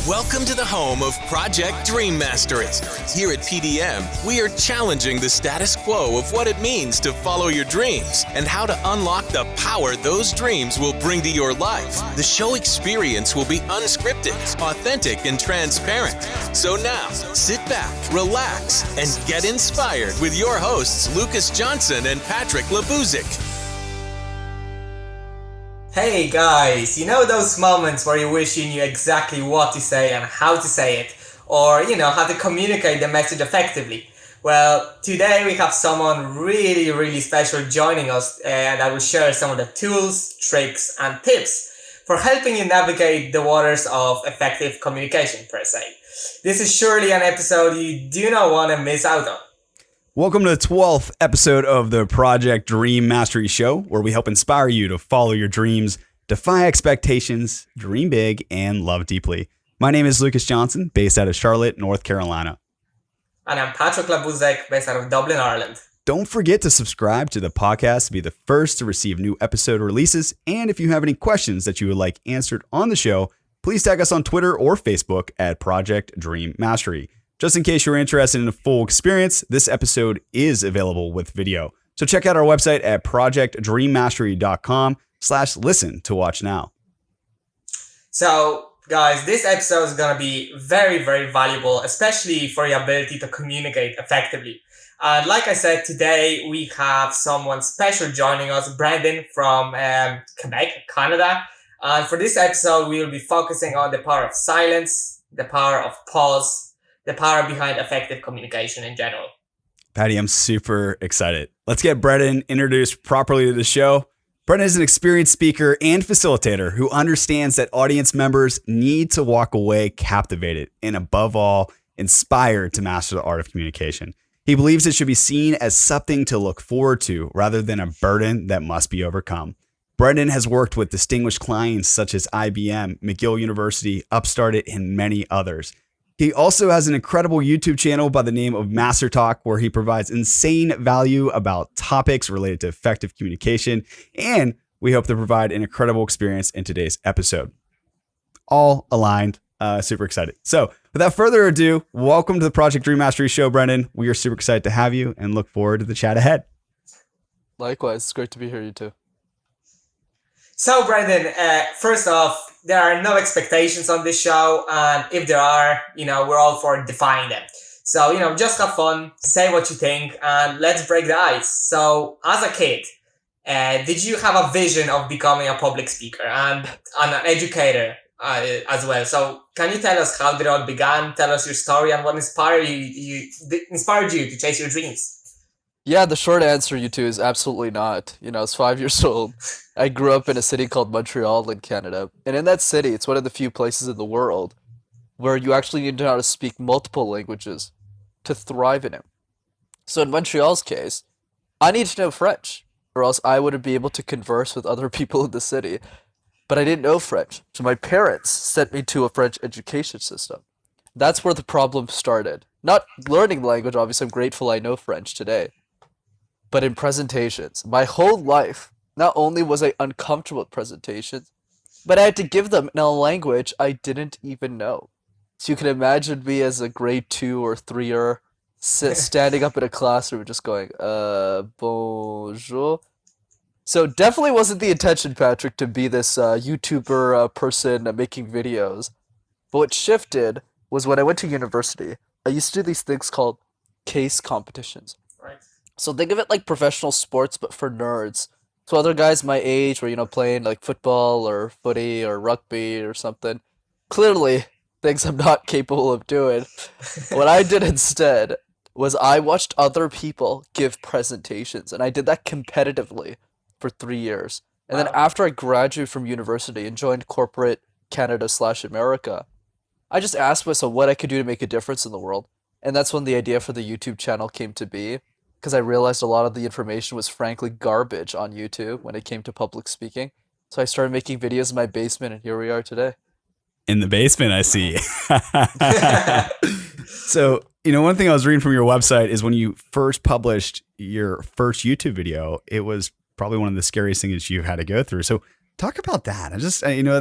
Welcome to the home of Project Dream Mastery. Here at PDM, we are challenging the status quo of what it means to follow your dreams and how to unlock the power those dreams will bring to your life. The show experience will be unscripted, authentic, and transparent. So now, sit back, relax, and get inspired with your hosts, Lucas Johnson and Patryk Labuzek. Hey guys, you know those moments where you wish you knew exactly what to say and how to say it, or how to communicate the message effectively? Well, today we have someone really special joining us that will share some of the tools, tricks, and tips for helping you navigate the waters of effective communication per se. This is surely an episode you do not want to miss out on. Welcome to the 12th episode of the Project Dream Mastery Show, where we help inspire you to follow your dreams, defy expectations, dream big, and love deeply. My name is Lucas Johnson, based out of Charlotte, North Carolina. And I'm Patryk Labuzek, based out of Dublin, Ireland. Don't forget to subscribe to the podcast to be the first to receive new episode releases. And if you have any questions that you would like answered on the show, please tag us on Twitter or Facebook at Project Dream Mastery. Just in case you're interested in a full experience, this episode is available with video. So check out our website at projectdreammastery.com/listen to watch now. So guys, this episode is going to be very valuable, especially for your ability to communicate effectively. And like I said, today we have someone special joining us, Brenden from Quebec, Canada. And for this episode, we will be focusing on the power of silence, the power of pause, the power behind effective communication in general. Patty, I'm super excited. Let's get Brenden introduced properly to the show. Brenden is an experienced speaker and facilitator who understands that audience members need to walk away captivated and, above all, inspired to master the art of communication. He believes it should be seen as something to look forward to rather than a burden that must be overcome. Brenden has worked with distinguished clients such as IBM, McGill University, Upstarted, and many others. He also has an incredible YouTube channel by the name of Master Talk, where he provides insane value about topics related to effective communication, and we hope to provide an incredible experience in today's episode. All aligned, super excited. So without further ado, welcome to the Project Dream Mastery Show, Brenden. We are super excited to have you and look forward to the chat ahead. Likewise, it's great to be here, you too. So Brenden, first off, there are no expectations on this show, and if there are, we're all for defying them. So, just have fun, say what you think, and let's break the ice. So, as a kid, did you have a vision of becoming a public speaker and an educator as well? So, can you tell us how it all began? Tell us your story and what inspired you to chase your dreams? Yeah, the short answer, you two, is absolutely not. I was 5 years old. I grew up in a city called Montreal in Canada. And in that city, it's one of the few places in the world where you actually need to know how to speak multiple languages to thrive in it. So in Montreal's case, I needed to know French, or else I wouldn't be able to converse with other people in the city. But I didn't know French, so my parents sent me to a French education system. That's where the problem started. Not learning the language, obviously I'm grateful I know French today. But in presentations, my whole life, not only was I uncomfortable with presentations, but I had to give them in a language I didn't even know. So you can imagine me as a grade 2 or 3-year standing up in a classroom just going, bonjour. So definitely wasn't the intention, Patryk, to be this YouTuber person making videos. But what shifted was when I went to university, I used to do these things called case competitions. Right. So think of it like professional sports, but for nerds. So other guys my age were, playing like football or footy or rugby or something. Clearly, things I'm not capable of doing. What I did instead was I watched other people give presentations, and I did that competitively for 3 years. And then after I graduated from university and joined corporate Canada/America, I just asked myself what I could do to make a difference in the world. And that's when the idea for the YouTube channel came to be. Because I realized a lot of the information was frankly garbage on YouTube when it came to public speaking. So I started making videos in my basement, and here we are today. In the basement, I see. So, one thing I was reading from your website is when you first published your first YouTube video, it was probably one of the scariest things you've had to go through. So Talk about that.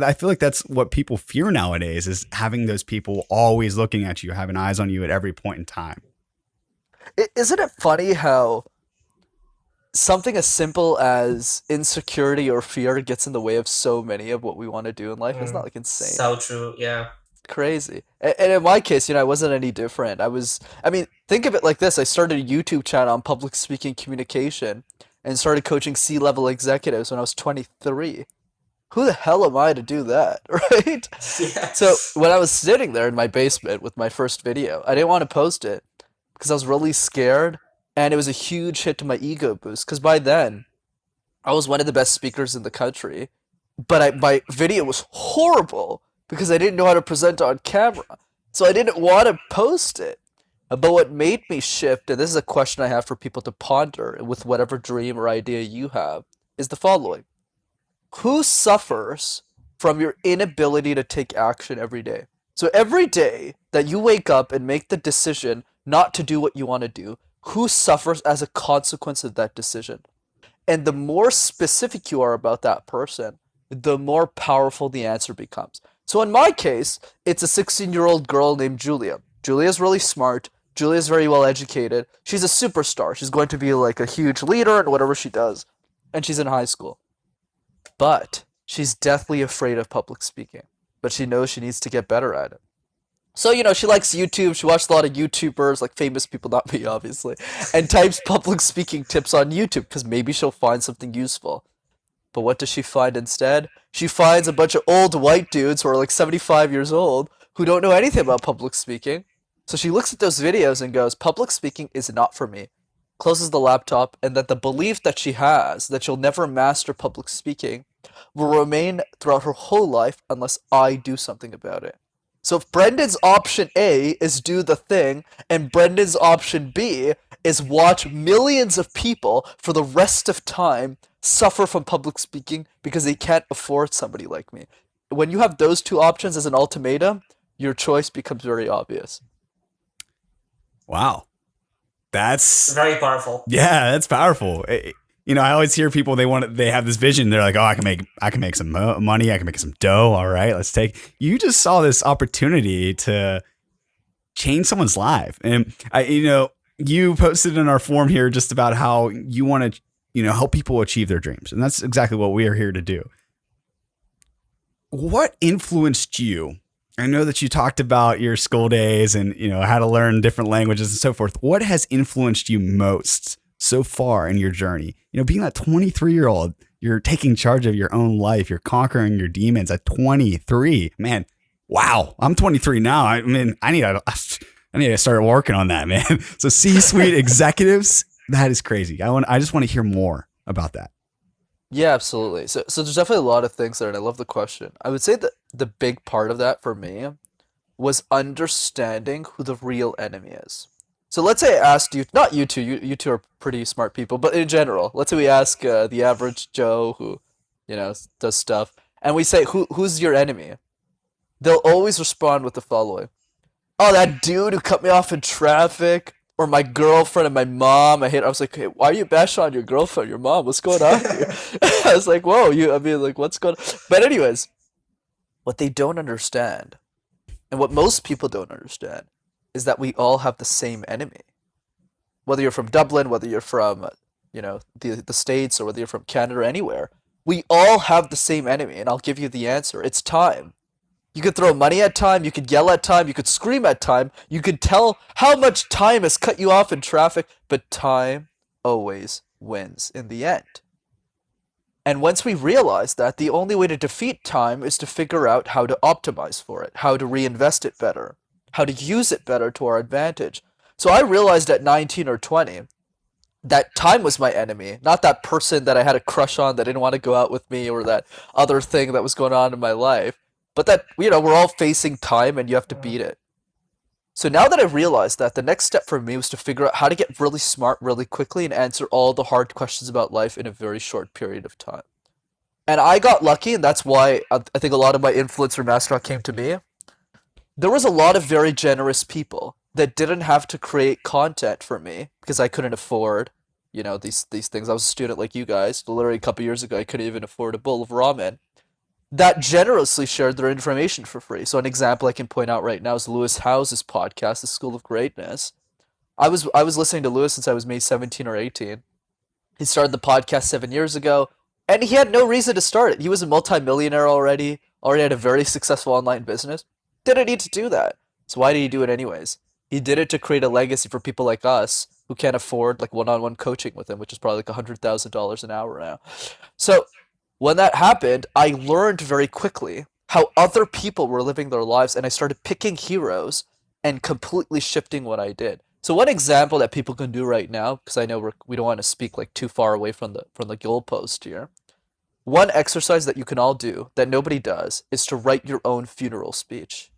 I feel like that's what people fear nowadays is having those people always looking at you, having eyes on you at every point in time. Isn't it funny how something as simple as insecurity or fear gets in the way of so many of what we want to do in life? Isn't that like insane? So true, yeah. Crazy. And in my case, I wasn't any different. Think of it like this. I started a YouTube channel on public speaking communication and started coaching C-level executives when I was 23. Who the hell am I to do that, right? Yeah. So when I was sitting there in my basement with my first video, I didn't want to post it because I was really scared, and it was a huge hit to my ego boost because by then, I was one of the best speakers in the country, but my video was horrible because I didn't know how to present on camera. So I didn't want to post it. But what made me shift, and this is a question I have for people to ponder with whatever dream or idea you have, is the following. Who suffers from your inability to take action every day? So every day that you wake up and make the decision not to do what you want to do, who suffers as a consequence of that decision? And the more specific you are about that person, the more powerful the answer becomes. So in my case, it's a 16-year-old girl named Julia. Julia's really smart. Julia's very well educated. She's a superstar. She's going to be like a huge leader in whatever she does. And she's in high school. But she's deathly afraid of public speaking. But she knows she needs to get better at it. So, she likes YouTube. She watched a lot of YouTubers, like famous people, not me, obviously, and types public speaking tips on YouTube because maybe she'll find something useful. But what does she find instead? She finds a bunch of old white dudes who are like 75 years old who don't know anything about public speaking. So she looks at those videos and goes, public speaking is not for me. Closes the laptop, and that the belief that she has that she'll never master public speaking will remain throughout her whole life unless I do something about it. So if Brendan's option A is do the thing, and Brendan's option B is watch millions of people for the rest of time suffer from public speaking because they can't afford somebody like me. When you have those two options as an ultimatum, your choice becomes very obvious. Wow. That's very powerful. Yeah, that's powerful. I always hear people, they have this vision. They're like, oh, I can make some money. I can make some dough. All right, you just saw this opportunity to change someone's life. And you posted in our forum here just about how you want to, help people achieve their dreams. And that's exactly what we are here to do. What influenced you? I know that you talked about your school days and, how to learn different languages and so forth. What has influenced you most so far in your journey? Being that 23-year-old, you're taking charge of your own life. You're conquering your demons at 23. Man, wow. I'm 23 now. I need to start working on that, man. So C-suite executives, that is crazy. I just want to hear more about that. Yeah, absolutely. So there's definitely a lot of things there, and I love the question. I would say that the big part of that for me was understanding who the real enemy is. So let's say I asked you, not you two, you two are pretty smart people, but in general, let's say we ask the average Joe who, does stuff, and we say, who's your enemy? They'll always respond with the following. Oh, that dude who cut me off in traffic, or my girlfriend and my mom. I was like, hey, why are you bashing on your girlfriend, your mom? What's going on here? I was like, whoa, what's going on? But anyways, what they don't understand, and what most people don't understand, is that we all have the same enemy. Whether you're from Dublin, whether you're from, the States, or whether you're from Canada or anywhere, we all have the same enemy, and I'll give you the answer. It's time. You could throw money at time, you could yell at time, you could scream at time, you could tell how much time has cut you off in traffic, but time always wins in the end. And once we realize that, the only way to defeat time is to figure out how to optimize for it, how to reinvest it better, how to use it better to our advantage. So I realized at 19 or 20 that time was my enemy, not that person that I had a crush on that didn't want to go out with me, or that other thing that was going on in my life. But that, we're all facing time and you have to beat it. So now that I realized that, the next step for me was to figure out how to get really smart really quickly and answer all the hard questions about life in a very short period of time. And I got lucky, and that's why I think a lot of my influencer mastery came to me. There was a lot of very generous people that didn't have to create content for me because I couldn't afford, these things. I was a student like you guys. Literally a couple years ago, I couldn't even afford a bowl of ramen. that generously shared their information for free. So an example I can point out right now is Lewis Howes's podcast, The School of Greatness. I was listening to Lewis since I was maybe 17 or 18. He started the podcast 7 years ago, and he had no reason to start it. He was a multimillionaire already had a very successful online business. Didn't need to do that. So why did he do it anyways? He did it to create a legacy for people like us who can't afford like one-on-one coaching with him, which is probably like $100,000 an hour now. So when that happened, I learned very quickly how other people were living their lives, and I started picking heroes and completely shifting what I did. So one example that people can do right now, because I know we don't want to speak like too far away from the goalpost here. One exercise that you can all do that nobody does is to write your own funeral speech.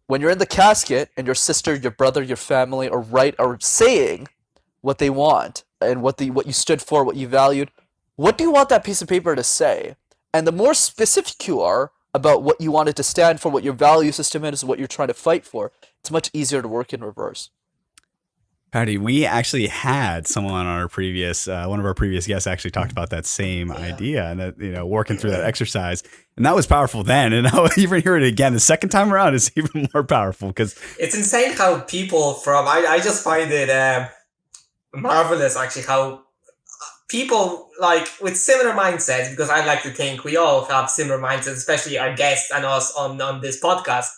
When you're in the casket and your sister, your brother, your family are saying what they want and what you stood for, what you valued, what do you want that piece of paper to say? And the more specific you are about what you want it to stand for, what your value system is, what you're trying to fight for, it's much easier to work in reverse. Patty, we actually had someone on our previous, one of our previous guests actually talked about that same idea, and that, working through that exercise, and that was powerful then. And I'll even hear it again the second time around is even more powerful because it's insane how people I just find it marvelous actually how people like with similar mindsets, because I like to think we all have similar mindsets, especially our guests and us on this podcast,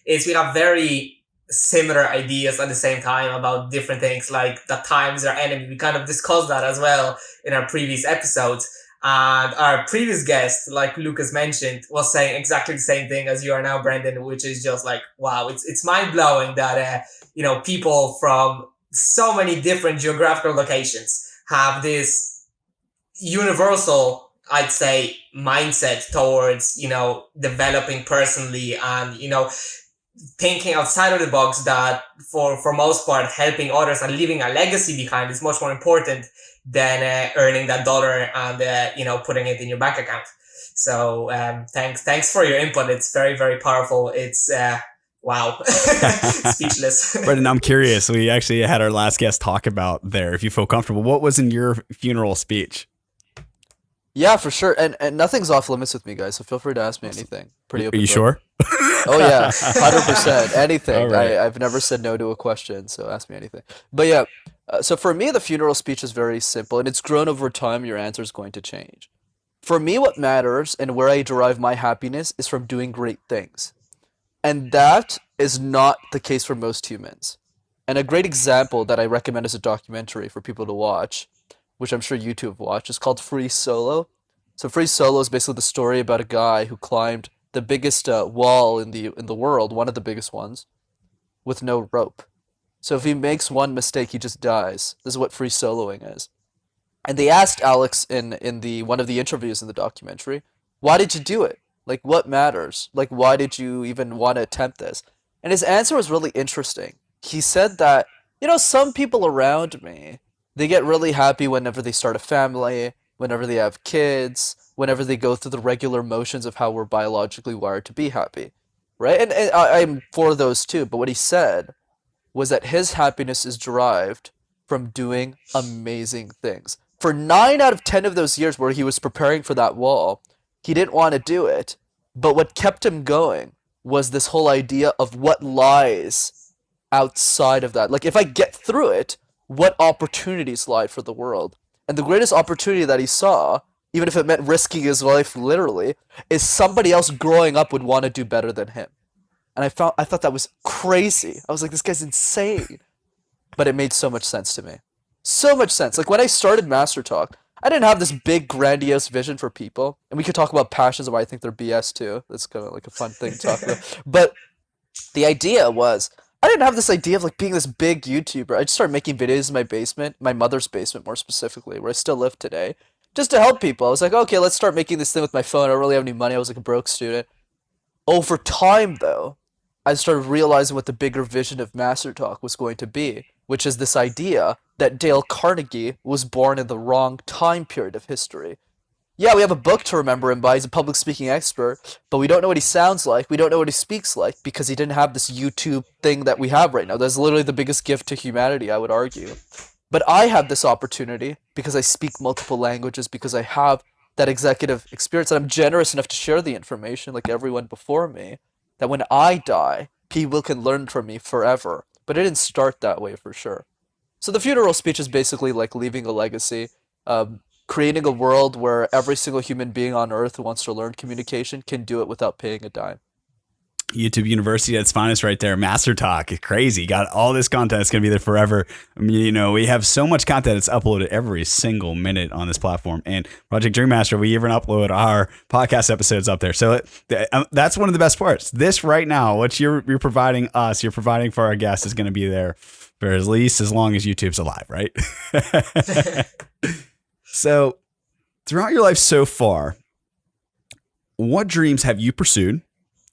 is we have very similar ideas at the same time about different things, like that time is our enemy. We kind of discussed that as well in our previous episodes. And our previous guest, like Lucas mentioned, was saying exactly the same thing as you are now, Brenden, which is just like, wow, it's mind blowing that, people from so many different geographical locations have this universal, I'd say, mindset towards, developing personally and, thinking outside of the box, that for most part helping others and leaving a legacy behind is much more important than earning that dollar and putting it in your bank account. So thanks for your input. It's very, very powerful. It's wow. Speechless. Brenden, I'm curious, we actually had our last guest talk about there, if you feel comfortable, what was in your funeral speech? Yeah, for sure. And nothing's off limits with me, guys, so feel free to ask me anything. Pretty open. Are you sure? Oh yeah, 100%. Anything. Right. I've never said no to a question, so ask me anything. But yeah, so for me, the funeral speech is very simple, and it's grown over time. Your answer is going to change. For me, what matters and where I derive my happiness is from doing great things. And that is not the case for most humans. And a great example that I recommend as a documentary for people to watch, which I'm sure you two have watched, is called Free Solo. So Free Solo is basically the story about a guy who climbed the biggest wall in the world, one of the biggest ones, with no rope. So if he makes one mistake, he just dies. This is what free soloing is. And they asked Alex in one of the interviews in the documentary, why did you do it? Like, what matters? Like, why did you even want to attempt this? And his answer was really interesting. He said that, some people around me, they get really happy whenever they start a family, whenever they have kids, whenever they go through the regular motions of how we're biologically wired to be happy, right? And I'm for those too, but what he said was that his happiness is derived from doing amazing things. For 9 out of 10 of those years where he was preparing for that wall, he didn't want to do it, but what kept him going was this whole idea of what lies outside of that. Like, if I get through it, what opportunities lie for the world? And the greatest opportunity that he saw, even if it meant risking his life literally, is somebody else growing up would want to do better than him. And I thought that was crazy. I was like, this guy's insane. But it made so much sense to me. So much sense. Like, when I started Master Talk, I didn't have this big grandiose vision for people. And we could talk about passions and why I think they're BS too. That's kind of like a fun thing to talk about. But the idea was, I didn't have this idea of like being this big YouTuber. I just started making videos in my basement, my mother's basement more specifically, where I still live today, just to help people. I was like, okay, let's start making this thing with my phone. I don't really have any money. I was like a broke student. Over time, though, I started realizing what the bigger vision of Master Talk was going to be, which is this idea that Dale Carnegie was born in the wrong time period of history. Yeah, we have a book to remember him by. He's a public speaking expert, but we don't know what he sounds like. We don't know what he speaks like because he didn't have this YouTube thing that we have right now. That's literally the biggest gift to humanity, I would argue. But I have this opportunity because I speak multiple languages, because I have that executive experience, and I'm generous enough to share the information like everyone before me, that when I die, people can learn from me forever. But it didn't start that way for sure. So the funeral speech is basically like leaving a legacy, creating a world where every single human being on earth who wants to learn communication can do it without paying a dime. YouTube University at its finest right there. Master Talk. It's crazy. Got all this content. It's going to be there forever. I mean, you know, we have so much content that's uploaded every single minute on this platform. And Project Dream Master, we even upload our podcast episodes up there. So that's one of the best parts. This right now, what you're providing us, you're providing for our guests is going to be there for at least as long as YouTube's alive, right? So throughout your life so far, what dreams have you pursued?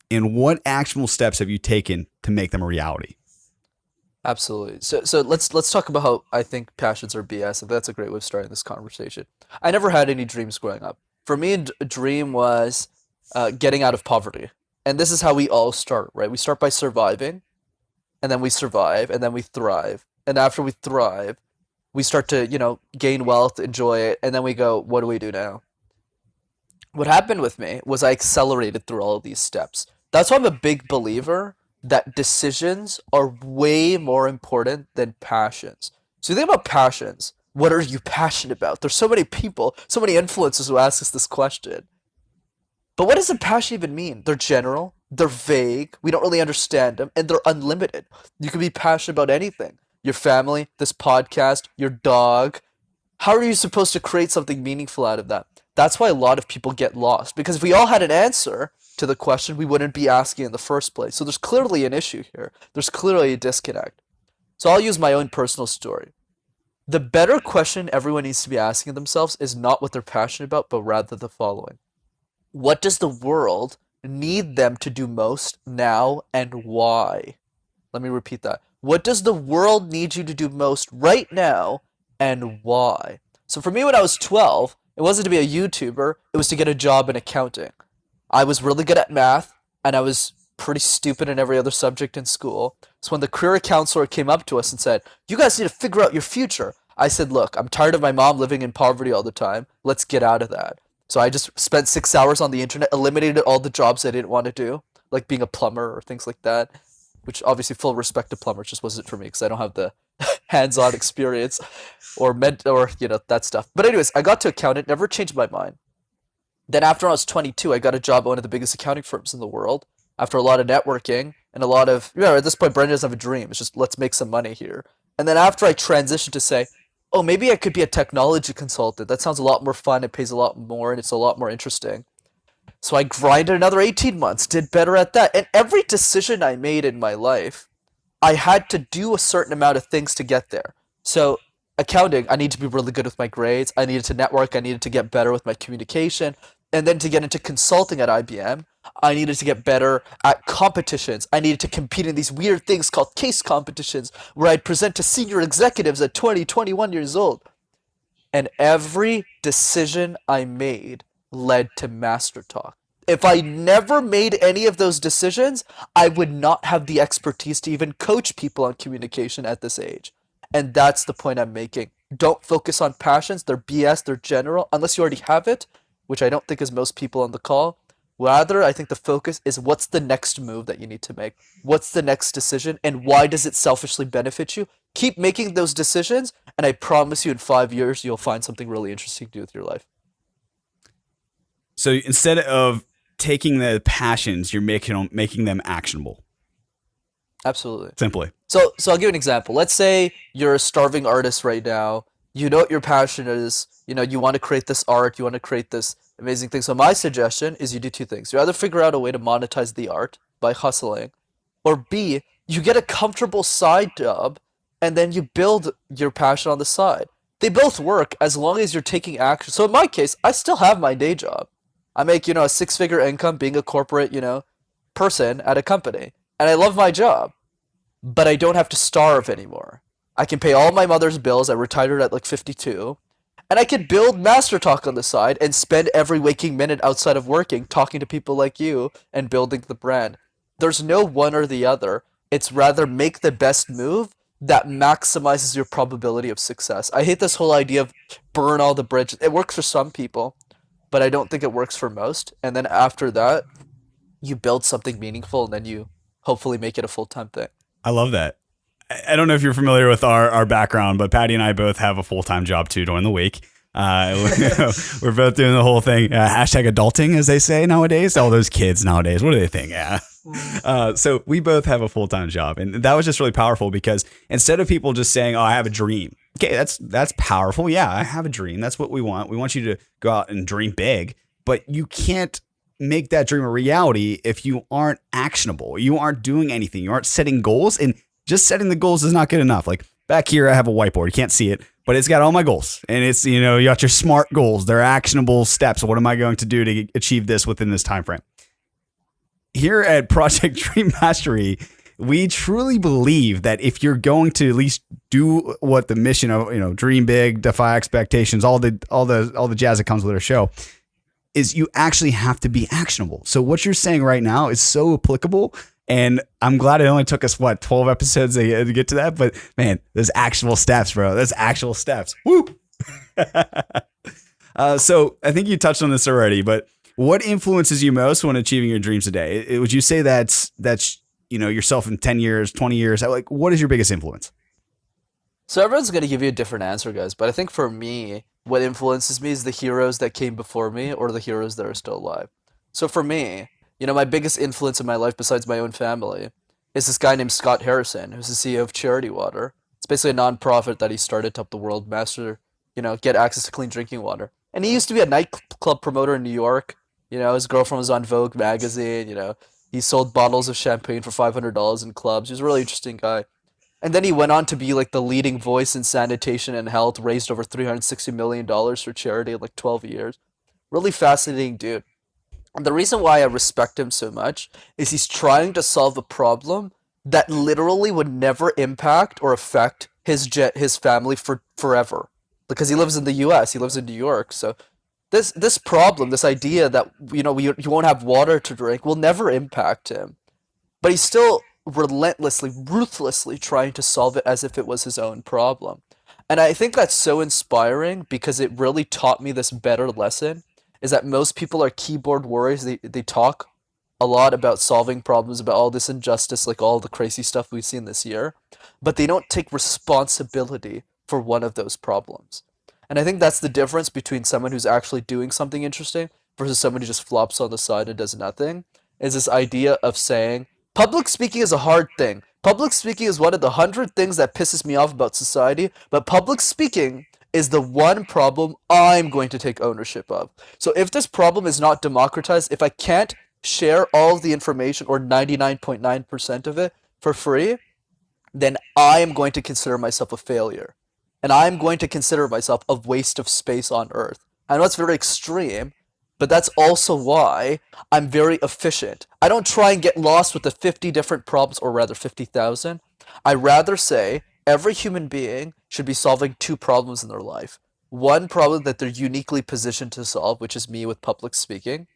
And what actionable steps have you taken to make them a reality? Absolutely. So let's talk about how I think passions are BS. And that's a great way of starting this conversation. I never had any dreams growing up. For me, a dream was getting out of poverty. And this is how we all start, right? We start by surviving, and then we survive, and then we thrive. And after we thrive, we start to, gain wealth, enjoy it, and then we go, what do we do now? What happened with me was I accelerated through all of these steps. That's why I'm a big believer that decisions are way more important than passions. So you think about passions. What are you passionate about? There's so many people, so many influencers who ask us this question. But what does a passion even mean? They're general, they're vague, we don't really understand them, and they're unlimited. You can be passionate about anything. Your family, this podcast, your dog. How are you supposed to create something meaningful out of that? That's why a lot of people get lost. Because if we all had an answer to the question, we wouldn't be asking in the first place. So there's clearly an issue here. There's clearly a disconnect. So I'll use my own personal story. The better question everyone needs to be asking themselves is not what they're passionate about, but rather the following. What does the world need them to do most now, and why? Let me repeat that. What does the world need you to do most right now, and why? So for me, when I was 12, it wasn't to be a YouTuber, it was to get a job in accounting. I was really good at math, and I was pretty stupid in every other subject in school. So when the career counselor came up to us and said, you guys need to figure out your future, I said, look, I'm tired of my mom living in poverty all the time. Let's get out of that. So I just spent 6 hours on the internet, eliminated all the jobs I didn't want to do, like being a plumber or things like that, which obviously full respect to plumbers just wasn't for me because I don't have the hands-on experience or that stuff. But anyways, I got to accountant, never changed my mind. Then after I was 22, I got a job at one of the biggest accounting firms in the world. After a lot of networking and a lot of, at this point, Brenden doesn't have a dream. It's just, let's make some money here. And then after I transitioned to say, oh, maybe I could be a technology consultant. That sounds a lot more fun. It pays a lot more and it's a lot more interesting. So I grinded another 18 months, did better at that. And every decision I made in my life, I had to do a certain amount of things to get there. So accounting, I need to be really good with my grades. I needed to network. I needed to get better with my communication. And then to get into consulting at IBM, I needed to get better at competitions. I needed to compete in these weird things called case competitions where I'd present to senior executives at 20, 21 years old. And every decision I made led to Master Talk. If I never made any of those decisions, I would not have the expertise to even coach people on communication at this age. And that's the point I'm making. Don't focus on passions. They're BS. They're general. Unless you already have it, which I don't think is most people on the call. Rather, I think the focus is what's the next move that you need to make? What's the next decision? And why does it selfishly benefit you? Keep making those decisions, and I promise you in 5 years, you'll find something really interesting to do with your life. So instead of taking the passions, you're making them actionable. Absolutely. Simply. So I'll give you an example. Let's say you're a starving artist right now. You know what your passion is. You want to create this art. You want to create this amazing thing. So my suggestion is you do two things. You either figure out a way to monetize the art by hustling, or B, you get a comfortable side job and then you build your passion on the side. They both work as long as you're taking action. So in my case, I still have my day job. I make, a 6-figure income being a corporate, person at a company. And I love my job, but I don't have to starve anymore. I can pay all my mother's bills. I retired at like 52. And I could build Master Talk on the side and spend every waking minute outside of working talking to people like you and building the brand. There's no one or the other. It's rather make the best move that maximizes your probability of success. I hate this whole idea of burn all the bridges. It works for some people, but I don't think it works for most. And then after that, you build something meaningful, and then you hopefully make it a full-time thing. I love that. I don't know if you're familiar with our background, but Patty and I both have a full-time job too during the week. We're both doing the whole thing. Hashtag adulting, as they say nowadays. All those kids nowadays, what do they think? Yeah. So we both have a full-time job, and that was just really powerful because instead of people just saying, "Oh, I have a dream," okay, that's powerful. Yeah, I have a dream. That's what we want. We want you to go out and dream big, but you can't make that dream a reality if you aren't actionable. You aren't doing anything. You aren't setting goals, and just setting the goals is not good enough. Like back here, I have a whiteboard. You can't see it, but it's got all my goals, and it's, you got your SMART goals. They're actionable steps. What am I going to do to achieve this within this time frame? Here at Project Dream Mastery, we truly believe that if you're going to at least do what the mission of, dream big, defy expectations, all the jazz that comes with our show, is you actually have to be actionable. So what you're saying right now is so applicable. And I'm glad it only took us, 12 episodes to get to that. But man, there's actual steps, bro. There's actual steps. Woo! So I think you touched on this already, but what influences you most when achieving your dreams today? Would you say that's yourself in 10 years, 20 years? Like, what is your biggest influence? So everyone's going to give you a different answer, guys. But I think for me, what influences me is the heroes that came before me or the heroes that are still alive. So for me, my biggest influence in my life besides my own family is this guy named Scott Harrison, who's the CEO of Charity Water. It's basically a nonprofit that he started to help the world get access to clean drinking water. And he used to be a nightclub promoter in New York. His girlfriend was on Vogue magazine. He sold bottles of champagne for $500 in clubs. He was a really interesting guy. And then he went on to be like the leading voice in sanitation and health, raised over $360 million for charity in like 12 years. Really fascinating dude. And the reason why I respect him so much is he's trying to solve a problem that literally would never impact or affect his family forever. Because he lives in the US, he lives in New York. So this problem, this idea that you won't have water to drink will never impact him. But he's still relentlessly, ruthlessly trying to solve it as if it was his own problem. And I think that's so inspiring because it really taught me this better lesson, is that most people are keyboard warriors. They talk a lot about solving problems, about all this injustice, like all the crazy stuff we've seen this year, but they don't take responsibility for one of those problems. And I think that's the difference between someone who's actually doing something interesting versus someone who just flops on the side and does nothing, is this idea of saying, public speaking is a hard thing. Public speaking is one of the 100 things that pisses me off about society, but public speaking is the one problem I'm going to take ownership of. So if this problem is not democratized, if I can't share all of the information or 99.9% of it for free, then I am going to consider myself a failure. And I'm going to consider myself a waste of space on Earth. I know it's very extreme, but that's also why I'm very efficient. I don't try and get lost with the 50 different problems, or rather 50,000. I rather say every human being should be solving 2 problems in their life. One problem that they're uniquely positioned to solve, which is me with public speaking.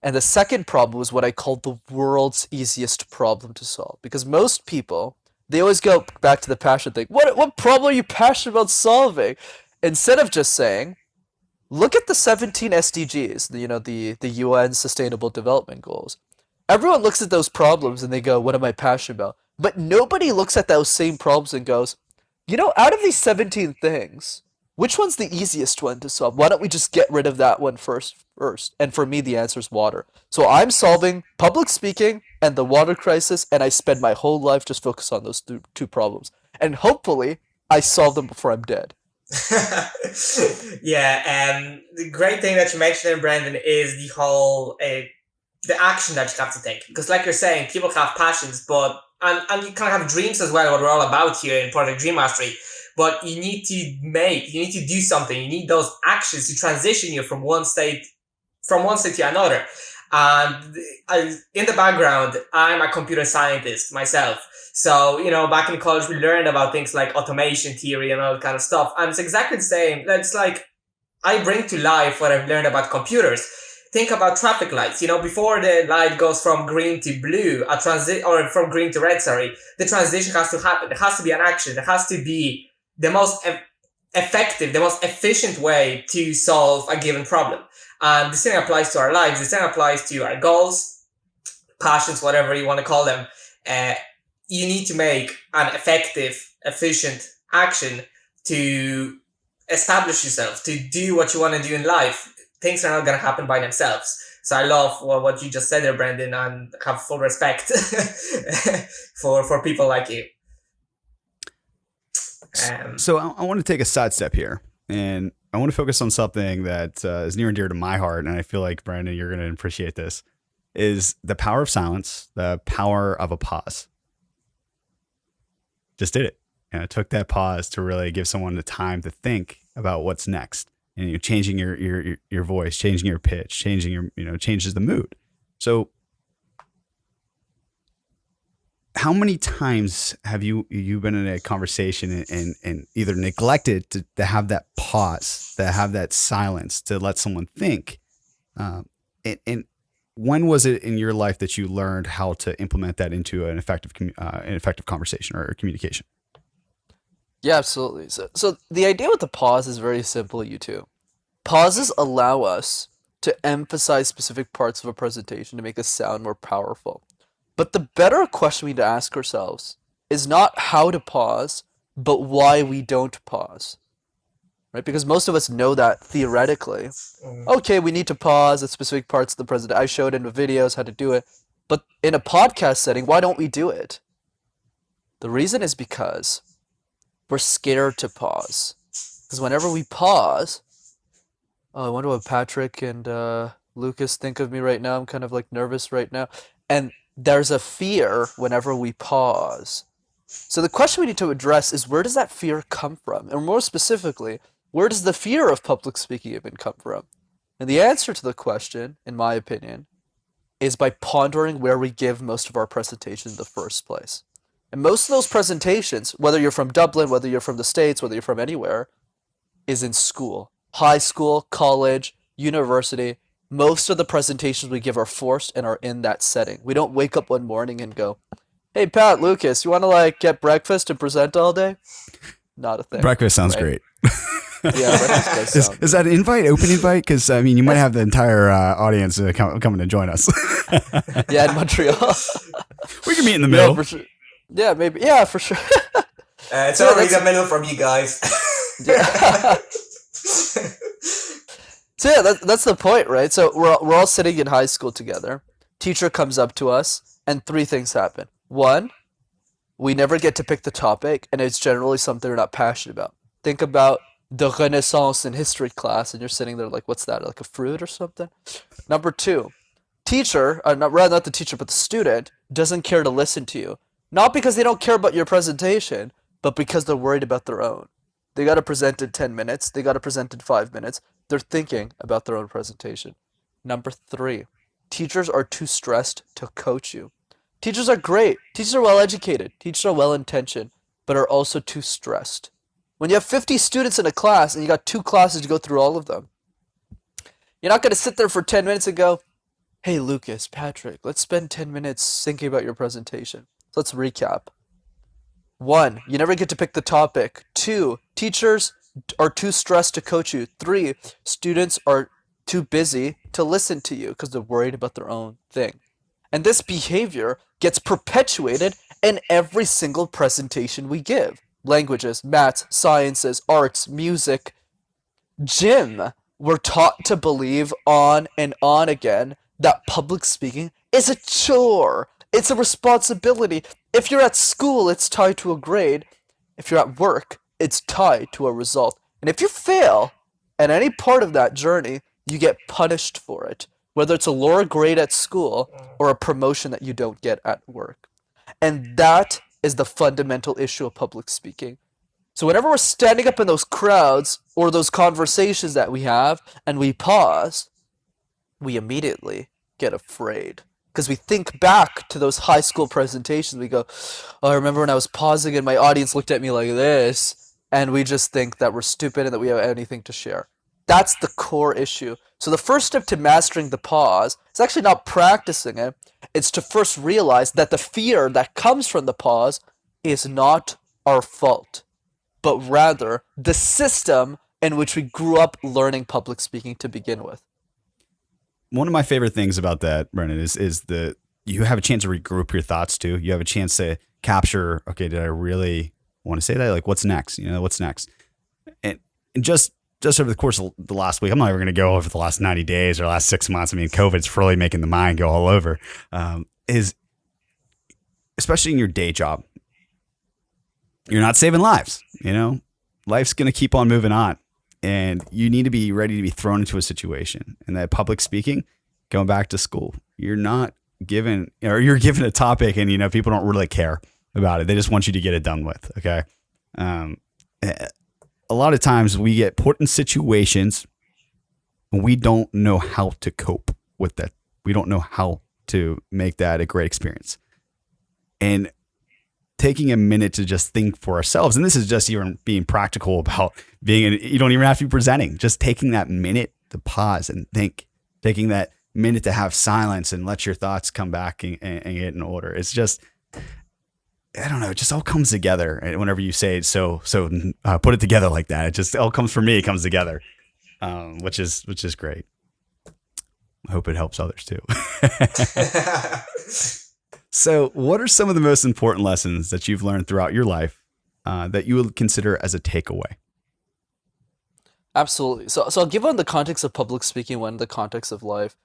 And the second problem is what I call the world's easiest problem to solve. Because most people, they always go back to the passion thing. What problem are you passionate about solving? Instead of just saying, look at the 17 SDGs, the UN Sustainable Development Goals. Everyone looks at those problems and they go, what am I passionate about? But nobody looks at those same problems and goes, out of these 17 things, which one's the easiest one to solve? Why don't we just get rid of that one first? And for me, the answer is water. So I'm solving public speaking and the water crisis, and I spend my whole life just focused on those 2 problems. And hopefully, I solve them before I'm dead. Yeah, the great thing that you mentioned, Brenden, is the whole the action that you have to take. Because like you're saying, people have passions, but and you kind of have dreams as well, what we're all about here in Project Dream Mastery. But you need to do something. You need those actions to transition you from one state to another. And in the background, I'm a computer scientist myself. So, back in college, we learned about things like automation theory and all that kind of stuff. And it's exactly the same. It's like I bring to life what I've learned about computers. Think about traffic lights. Before the light goes from green to blue, or from green to red, the transition has to happen. There has to be an action. There has to be the most effective, the most efficient way to solve a given problem. And the same applies to our lives. The same applies to our goals, passions, whatever you want to call them. You need to make an effective, efficient action to establish yourself, to do what you want to do in life. Things are not going to happen by themselves. So I love what you just said there, Brenden, and have full respect for people like you. So I want to take a sidestep here, and I want to focus on something that is near and dear to my heart, and I feel like, Brenden, you're going to appreciate this, is the power of silence, the power of a pause. Just did it. I took that pause to really give someone the time to think about what's next. And you're changing your voice, changing your pitch, changing changes the mood. So how many times have you been in a conversation and either neglected to have that pause, to have that silence, to let someone think? And when was it in your life that you learned how to implement that into an effective conversation or communication? Yeah, absolutely. So the idea with the pause is very simple, you two. Pauses allow us to emphasize specific parts of a presentation to make it sound more powerful. But the better question we need to ask ourselves is not how to pause, but why we don't pause. Right? Because most of us know that theoretically. Okay, we need to pause at specific parts of the presentation. I showed in the videos how to do it. But in a podcast setting, why don't we do it? The reason is because we're scared to pause. Because whenever we pause, I wonder what Patryk and Lucas think of me right now. I'm kind of like nervous right now. And there's a fear whenever we pause. So the question we need to address is, where does that fear come from? And more specifically, where does the fear of public speaking even come from? And the answer to the question, in my opinion, is by pondering where we give most of our presentations in the first place. And most of those presentations, whether you're from Dublin, whether you're from the States, whether you're from anywhere, is in school. High school, college, university. Most of the presentations we give are forced and are in that setting. We don't wake up one morning and go, hey, Pat, Lucas, you want to get breakfast and present all day? Not a thing. Breakfast sounds great. Yeah, breakfast does sound Is that an invite, open invite? Because, you might have the entire audience coming to join us. Yeah, in Montreal. We can meet in the middle. Yeah, for sure. Yeah, maybe. Yeah, for sure. It's already the middle from you guys. Yeah. So yeah, that's the point, right? So we're all sitting in high school together. Teacher comes up to us, and three things happen. One, we never get to pick the topic, and it's generally something we're not passionate about. Think about the Renaissance in history class, and you're sitting there like, what's that? Like a fruit or something? Number two, teacher, not the teacher, but the student doesn't care to listen to you. Not because they don't care about your presentation, but because they're worried about their own. They got to present in 10 minutes. They got to present in 5 minutes. They're thinking about their own presentation. Number three, teachers are too stressed to coach you. Teachers are great. Teachers are well educated. Teachers are well intentioned, but are also too stressed. When you have 50 students in a class and you got 2 classes to go through all of them, you're not going to sit there for 10 minutes and go, hey, Lucas, Patryk, let's spend 10 minutes thinking about your presentation. So let's recap. 1, you never get to pick the topic. 2, teachers are too stressed to coach you. 3, students are too busy to listen to you because they're worried about their own thing. And this behavior gets perpetuated in every single presentation we give. Languages, maths, sciences, arts, music, gym. We're taught to believe on and on again that public speaking is a chore. It's a responsibility. If you're at school, it's tied to a grade. If you're at work, it's tied to a result. And if you fail at any part of that journey, you get punished for it, whether it's a lower grade at school or a promotion that you don't get at work. And that is the fundamental issue of public speaking. So whenever we're standing up in those crowds or those conversations that we have and we pause, we immediately get afraid. Because we think back to those high school presentations. We go, oh, I remember when I was pausing and my audience looked at me like this. And we just think that we're stupid and that we have anything to share. That's the core issue. So the first step to mastering the pause is actually not practicing it. It's to first realize that the fear that comes from the pause is not our fault, but rather the system in which we grew up learning public speaking to begin with. one of my favorite things about that, Brenden, is the you have a chance to regroup your thoughts too. You have a chance to capture, okay, did I really want to say that? Like, what's next? What's next? And just over the course of the last week, I'm not even going to go over the last 90 days or last 6 months. I mean, COVID's really making the mind go all over. Is especially in your day job, you're not saving lives. Life's going to keep on moving on, and you need to be ready to be thrown into a situation. And that public speaking, going back to school, you're not given, or you're given a topic, and people don't really care about it. They just want you to get it done with. Okay. A lot of times we get put in situations and we don't know how to cope with that. We don't know how to make that a great experience. And taking a minute to just think for ourselves, and this is just even being practical about you don't even have to be presenting, just taking that minute to pause and think, taking that minute to have silence and let your thoughts come back and get in order. It's just, I don't know, it just all comes together. And whenever you say it, so put it together like that, it just all comes, for me, it comes together, which is great. I hope it helps others too. So what are some of the most important lessons that you've learned throughout your life that you would consider as a takeaway? Absolutely. So I'll give one the context of public speaking, one the context of life.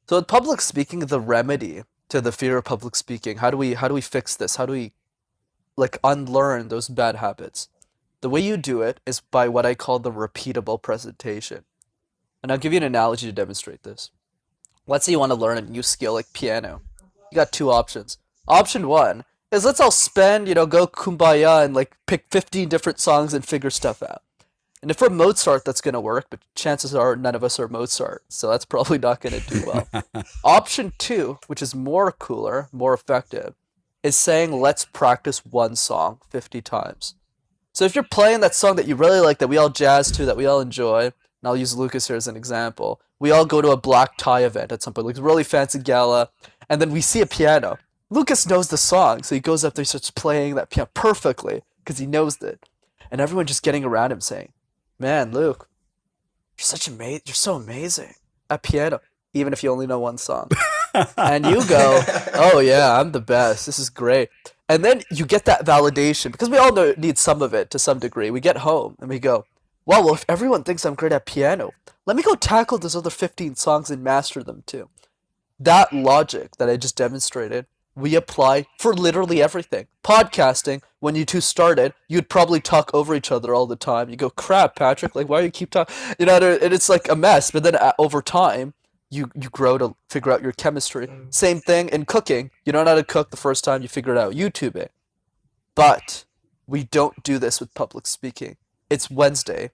So with public speaking, the remedy to the fear of public speaking, how do we fix this? How do we unlearn those bad habits? The way you do it is by what I call the repeatable presentation. And I'll give you an analogy to demonstrate this. Let's say you want to learn a new skill like piano. You got two options. Option one is let's all spend, go kumbaya and pick 15 different songs and figure stuff out. And if we're Mozart, that's going to work, but chances are none of us are Mozart, so that's probably not going to do well. Option two, which is more cooler, more effective, is saying let's practice one song 50 times. So if you're playing that song that you really like, that we all jazz to, that we all enjoy, and I'll use Lucas here as an example, we all go to a black tie event at some point, a really fancy gala, and then we see a piano. Lucas knows the song, so he goes up there, he starts playing that piano perfectly, because he knows it. And everyone just getting around him saying, man, Luke, you're so amazing at piano, even if you only know one song. And you go, oh yeah, I'm the best. This is great. And then you get that validation, because we all need some of it to some degree. We get home and we go, wow, well, if everyone thinks I'm great at piano, let me go tackle those other 15 songs and master them too. That logic that I just demonstrated, we apply for literally everything. Podcasting, when you two started, you'd probably talk over each other all the time. You go, crap, Patryk, why do you keep talking? And it's a mess. But then over time, you grow to figure out your chemistry. Same thing in cooking. You don't know how to cook the first time, you figure it out. YouTube it. But we don't do this with public speaking. It's Wednesday.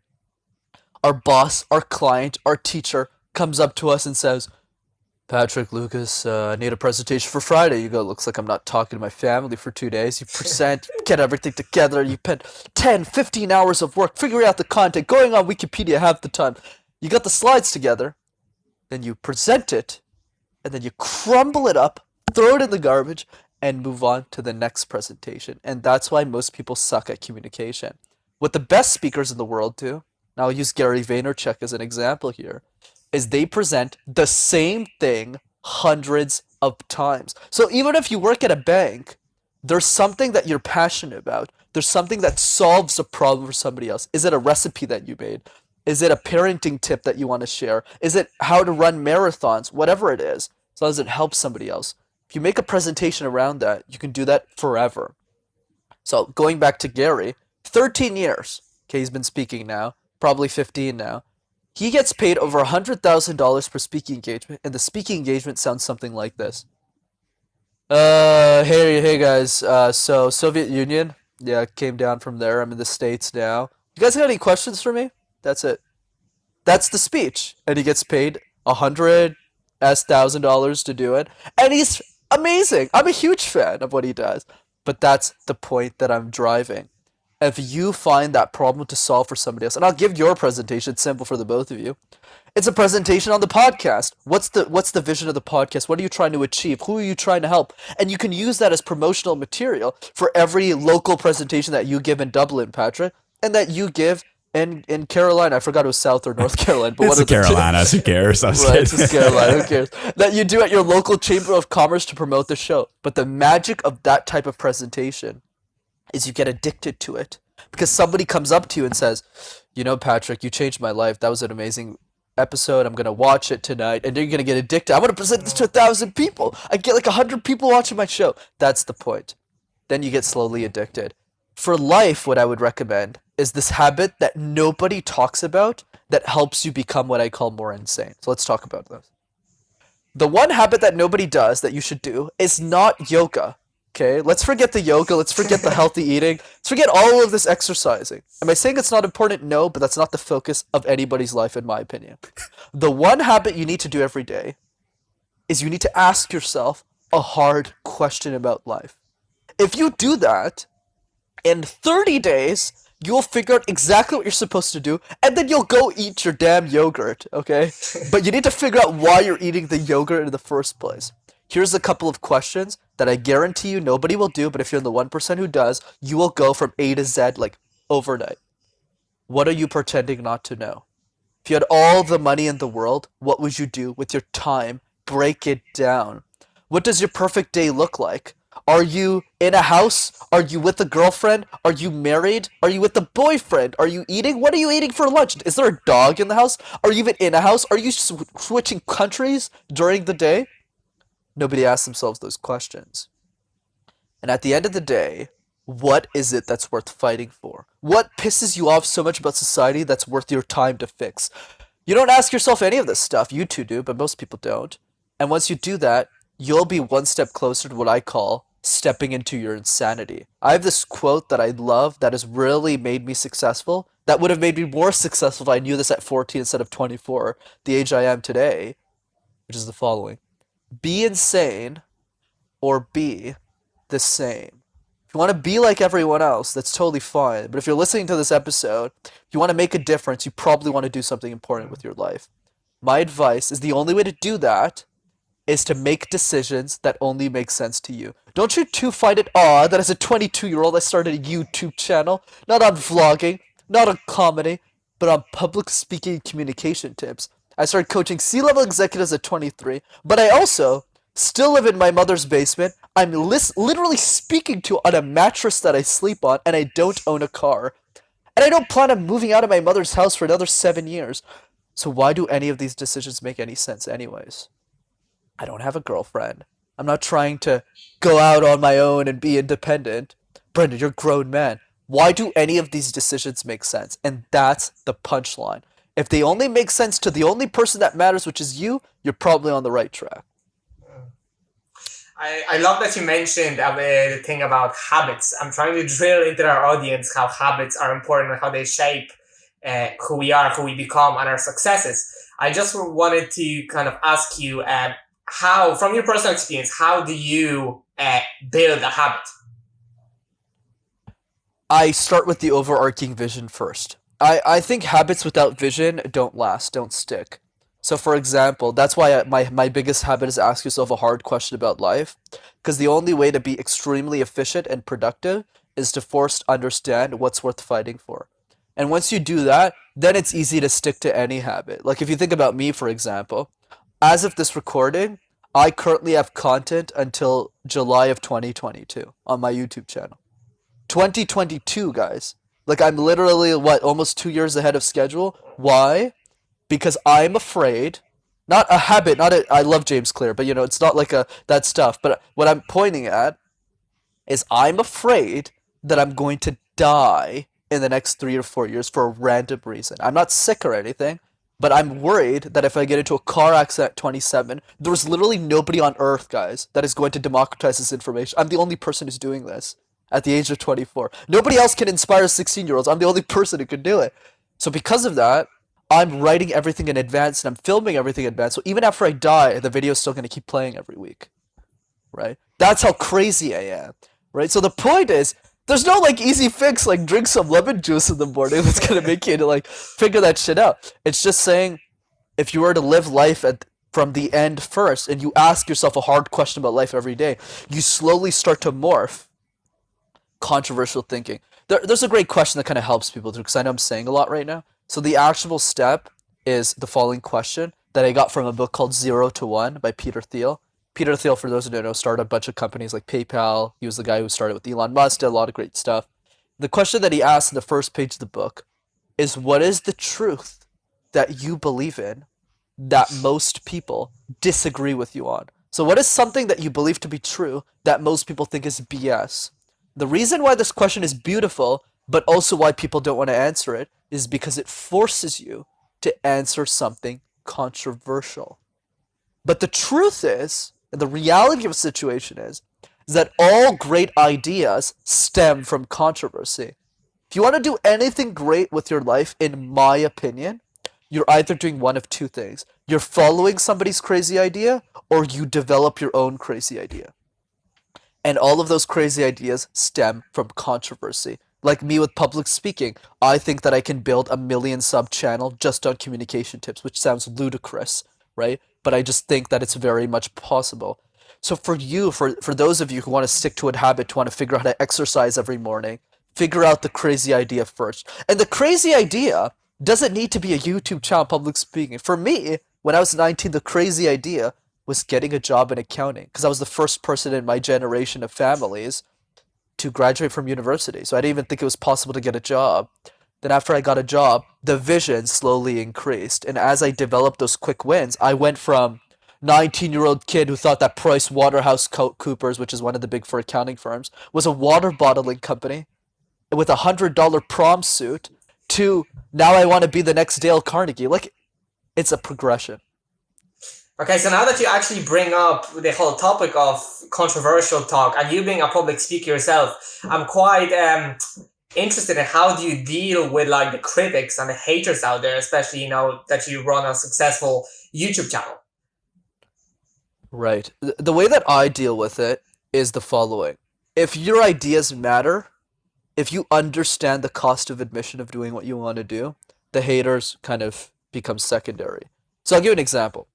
Our boss, our client, our teacher comes up to us and says, Patryk, Lucas, I need a presentation for Friday. You go, looks like I'm not talking to my family for 2 days. You present, get everything together. You spend 10, 15 hours of work figuring out the content, going on Wikipedia half the time. You got the slides together, then you present it, and then you crumble it up, throw it in the garbage, and move on to the next presentation. And that's why most people suck at communication. What the best speakers in the world do, and I'll use Gary Vaynerchuk as an example here, is they present the same thing hundreds of times. So even if you work at a bank, there's something that you're passionate about. There's something that solves a problem for somebody else. Is it a recipe that you made? Is it a parenting tip that you want to share? Is it how to run marathons? Whatever it is, as long as it helps somebody else. If you make a presentation around that, you can do that forever. So going back to Gary, 13 years. Okay, he's been speaking now, probably 15 now. He gets paid over $100,000 per speaking engagement, and the speaking engagement sounds something like this. Hey guys, so Soviet Union, yeah, came down from there. I'm in the States now. You guys got any questions for me? That's it. That's the speech, and he gets paid $100,000 to do it, and he's amazing. I'm a huge fan of what he does, but that's the point that I'm driving. If you find that problem to solve for somebody else, and I'll give your presentation, it's simple for the both of you. It's a presentation on the podcast. What's the vision of the podcast? What are you trying to achieve? Who are you trying to help? And you can use that as promotional material for every local presentation that you give in Dublin, Patryk, and that you give in Carolina, I forgot it was South or North Carolina, but It's one the of the two. Carolina. Who cares? I was Right, kidding. it's just Carolina, who cares? That you do at your local chamber of commerce to promote the show. But the magic of that type of presentation is you get addicted to it. Because somebody comes up to you and says, you know, Patryk, you changed my life. That was an amazing episode. I'm going to watch it tonight. And then you're going to get addicted. I want to present this to 1,000 people. I get like 100 people watching my show. That's the point. Then you get slowly addicted. For life, what I would recommend is this habit that nobody talks about that helps you become what I call more insane. So let's talk about this. The one habit that nobody does that you should do is not yoga. Okay, let's forget the yoga. Let's forget the healthy eating. Let's forget all of this exercising. Am I saying it's not important? No, but that's not the focus of anybody's life, in my opinion. The one habit you need to do every day is you need to ask yourself a hard question about life. If you do that, in 30 days, you'll figure out exactly what you're supposed to do, and then you'll go eat your damn yogurt, okay? But you need to figure out why you're eating the yogurt in the first place. Here's a couple of questions that I guarantee you nobody will do, but if you're in the 1% who does, you will go from A to Z like overnight. What are you pretending not to know? If you had all the money in the world, what would you do with your time? Break it down. What does your perfect day look like? Are you in a house? Are you with a girlfriend? Are you married? Are you with a boyfriend? Are you eating? What are you eating for lunch? Is there a dog in the house? Are you even in a house? Are you switching countries during the day? Nobody asks themselves those questions. And at the end of the day, what is it that's worth fighting for? What pisses you off so much about society that's worth your time to fix? You don't ask yourself any of this stuff. You two do, but most people don't. And once you do that, you'll be one step closer to what I call stepping into your insanity. I have this quote that I love that has really made me successful, that would have made me more successful if I knew this at 14 instead of 24, the age I am today, which is the following. Be insane or be the same. If you want to be like everyone else, that's totally fine. But if you're listening to this episode, if you want to make a difference, you probably want to do something important with your life. My advice is the only way to do that is to make decisions that only make sense to you. Don't you two find it odd that as a 22-year-old I started a YouTube channel, not on vlogging, not on comedy, but on public speaking and communication tips. I started coaching C-level executives at 23, but I also still live in my mother's basement. I'm literally speaking to on a mattress that I sleep on, and I don't own a car. And I don't plan on moving out of my mother's house for another 7 years. So why do any of these decisions make any sense anyways? I don't have a girlfriend. I'm not trying to go out on my own and be independent. Brenden, you're a grown man. Why do any of these decisions make sense? And that's the punchline. If they only make sense to the only person that matters, which is you, you're probably on the right track. I love that you mentioned the thing about habits. I'm trying to drill into our audience how habits are important and how they shape who we are, who we become, and our successes. I just wanted to kind of ask you how, from your personal experience, how do you build a habit? I start with the overarching vision first. I think habits without vision don't last, don't stick. So for example, that's why my biggest habit is ask yourself a hard question about life, because the only way to be extremely efficient and productive is to first understand what's worth fighting for. And once you do that, then it's easy to stick to any habit. Like if you think about me, for example, as of this recording, I currently have content until July of 2022 on my YouTube channel. 2022, guys. Like I'm literally, almost 2 years ahead of schedule. Why? Because I'm afraid, not a habit, I love James Clear, but it's not like that stuff. But what I'm pointing at is I'm afraid that I'm going to die in the next 3 or 4 years for a random reason. I'm not sick or anything, but I'm worried that if I get into a car accident at 27, there's literally nobody on earth, guys, that is going to democratize this information. I'm the only person who's doing this at the age of 24. Nobody else can inspire 16-year-olds. I'm the only person who can do it. So because of that, I'm writing everything in advance and I'm filming everything in advance. So even after I die, the video is still going to keep playing every week, right? That's how crazy I am, right? So the point is, there's no easy fix like drink some lemon juice in the morning that's going to make you to figure that shit out. It's just saying if you were to live life from the end first and you ask yourself a hard question about life every day, you slowly start to morph controversial thinking. There's a great question that kind of helps people through, because I know I'm saying a lot right now. So the actual step is the following question that I got from a book called 0 to 1 by Peter Thiel. Peter Thiel, for those who don't know, started a bunch of companies like PayPal. He was the guy who started with Elon Musk, did a lot of great stuff. The question that he asked in the first page of the book is, what is the truth that you believe in that most people disagree with you on? So what is something that you believe to be true that most people think is BS? The reason why this question is beautiful, but also why people don't want to answer it, is because it forces you to answer something controversial. But the truth is, and the reality of the situation is that all great ideas stem from controversy. If you want to do anything great with your life, in my opinion, you're either doing one of two things. You're following somebody's crazy idea, or you develop your own crazy idea. And all of those crazy ideas stem from controversy. Like me with public speaking, I think that I can build a 1 million sub channel just on communication tips, which sounds ludicrous, right? But I just think that it's very much possible. So for you, for those of you who want to stick to a habit, to want to figure out how to exercise every morning, figure out the crazy idea first. And the crazy idea doesn't need to be a YouTube channel, public speaking. For me, when I was 19, the crazy idea was getting a job in accounting, because I was the first person in my generation of families to graduate from university. So I didn't even think it was possible to get a job. Then after I got a job, the vision slowly increased. And as I developed those quick wins, I went from 19-year-old kid who thought that Price Waterhouse Coopers, which is one of the big four accounting firms, was a water bottling company with $100 prom suit, to now I want to be the next Dale Carnegie. Like, it's a progression. Okay, so now that you actually bring up the whole topic of controversial talk, and you being a public speaker yourself, I'm quite interested in how do you deal with like the critics and the haters out there, especially, you know, that you run a successful YouTube channel. Right. The way that I deal with it is the following. If your ideas matter, if you understand the cost of admission of doing what you want to do, the haters kind of become secondary. So I'll give you an example.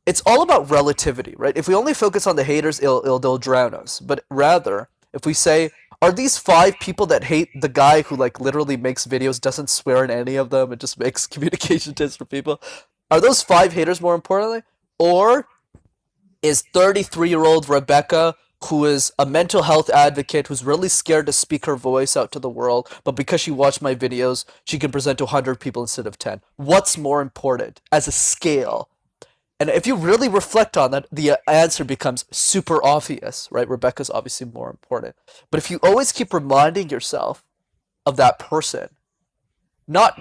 It's all about relativity, right? If we only focus on the haters, they'll drown us. But rather, if we say, are these 5 people that hate the guy who like literally makes videos, doesn't swear in any of them, and just makes communication tips for people, are those 5 haters more importantly? Or is 33-year-old Rebecca, who is a mental health advocate, who's really scared to speak her voice out to the world, but because she watched my videos, she can present to 100 people instead of 10. What's more important as a scale? And if you really reflect on that, the answer becomes super obvious, right? Rebecca's obviously more important. But if you always keep reminding yourself of that person, not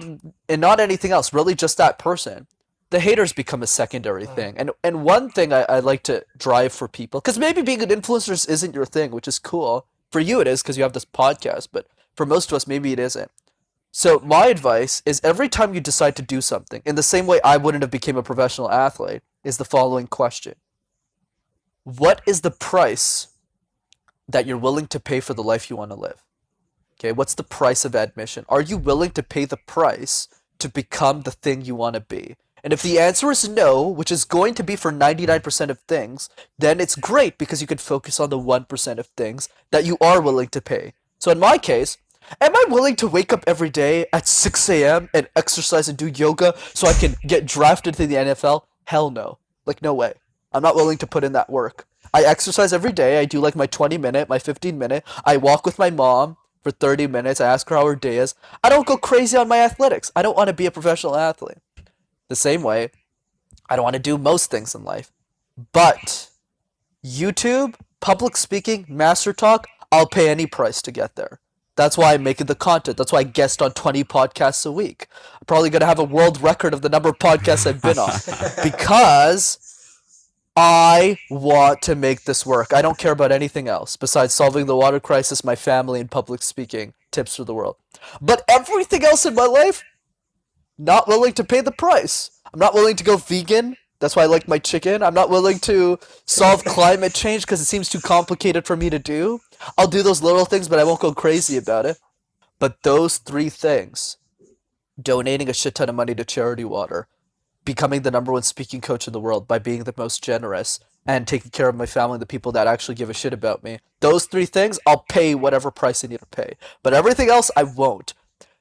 anything else, really just that person, the haters become a secondary thing. And one thing I like to drive for people, because maybe being an influencer isn't your thing, which is cool. For you it is, because you have this podcast, but for most of us, maybe it isn't. So my advice is, every time you decide to do something, in the same way I wouldn't have become a professional athlete, is the following question. What is the price that you're willing to pay for the life you want to live? Okay, what's the price of admission? Are you willing to pay the price to become the thing you want to be? And if the answer is no, which is going to be for 99% of things, then it's great, because you can focus on the 1% of things that you are willing to pay. So in my case, am I willing to wake up every day at 6 a.m. and exercise and do yoga so I can get drafted to the NFL? Hell no. Like, no way. I'm not willing to put in that work. I exercise every day. I do like my 20-minute, my 15-minute. I walk with my mom for 30 minutes. I ask her how her day is. I don't go crazy on my athletics. I don't want to be a professional athlete. The same way, I don't want to do most things in life. But YouTube, public speaking, master talk, I'll pay any price to get there. That's why I'm making the content. That's why I guest on 20 podcasts a week. I'm probably going to have a world record of the number of podcasts I've been on. Because I want to make this work. I don't care about anything else besides solving the water crisis, my family, and public speaking tips for the world. But everything else in my life, not willing to pay the price. I'm not willing to go vegan. That's why I like my chicken. I'm not willing to solve climate change because it seems too complicated for me to do. I'll do those little things, but I won't go crazy about it. But those 3 things, donating a shit ton of money to charity water, becoming the number one speaking coach in the world by being the most generous and taking care of my family, the people that actually give a shit about me. Those 3 things, I'll pay whatever price I need to pay. But everything else, I won't.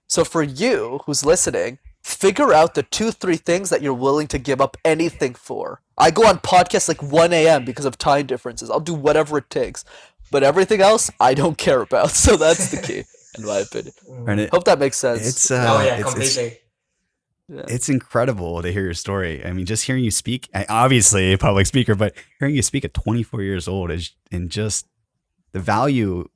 So for you who's listening, figure out the 2-3 things that you're willing to give up anything for. I go on podcasts like 1 a.m. because of time differences. I'll do whatever it takes. But everything else, I don't care about. So that's the key, in my opinion. And Hope that makes sense. Completely. It's incredible to hear your story. I mean, just hearing you speak, obviously a public speaker, but hearing you speak at 24 years old and just the value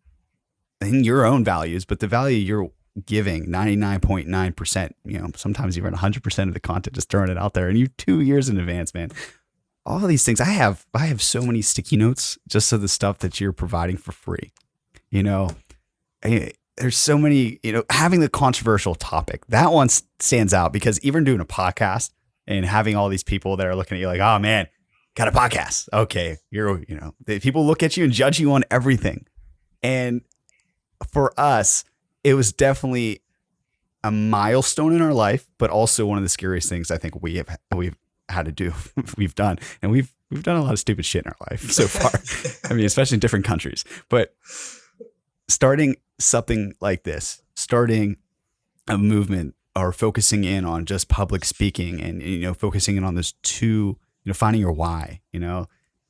in your own values, but the value you're giving 99.9%, sometimes even 100% of the content, just throwing it out there, and you 2 years in advance, man. All of these things, I have so many sticky notes just of the stuff that you're providing for free. There's so many, having the controversial topic, that one stands out because even doing a podcast and having all these people that are looking at you like, oh man, got a podcast. Okay. People look at you and judge you on everything. And for us, it was definitely a milestone in our life, but also one of the scariest things I think we've had to do. We've done, and we've done a lot of stupid shit in our life so far. I mean, especially in different countries, but starting something like this, starting a movement or focusing in on just public speaking and, focusing in on this finding your why,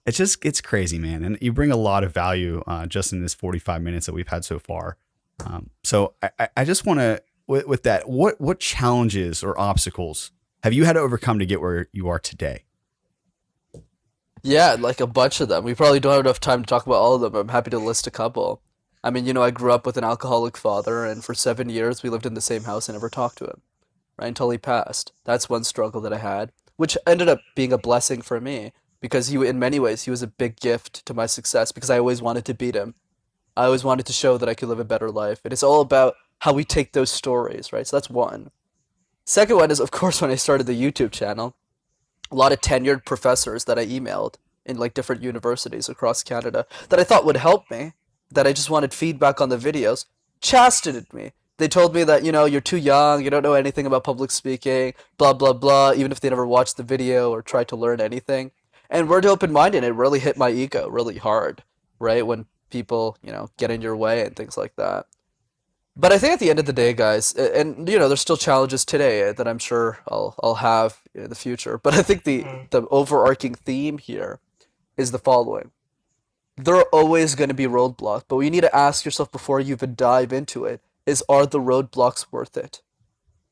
it's crazy, man. And you bring a lot of value just in this 45 minutes that we've had so far. So I just want to, with that, what challenges or obstacles have you had to overcome to get where you are today? Yeah, like a bunch of them. We probably don't have enough time to talk about all of them, but I'm happy to list a couple. I mean, I grew up with an alcoholic father, and for 7 years we lived in the same house and never talked to him, right, until he passed. That's one struggle that I had, which ended up being a blessing for me, because in many ways, he was a big gift to my success, because I always wanted to beat him. I always wanted to show that I could live a better life. And it's all about how we take those stories, right? So that's one. Second one is, of course, when I started the YouTube channel, a lot of tenured professors that I emailed in like different universities across Canada that I thought would help me, that I just wanted feedback on the videos, chastened me. They told me that, you're too young, you don't know anything about public speaking, blah, blah, blah, even if they never watched the video or tried to learn anything. And word open-minded, it really hit my ego really hard, right? When people, get in your way and things like that. But I think at the end of the day, guys, and there's still challenges today that I'm sure I'll have in the future. But I think the overarching theme here is the following. There are always going to be roadblocks, but what you need to ask yourself before you even dive into it is, are the roadblocks worth it?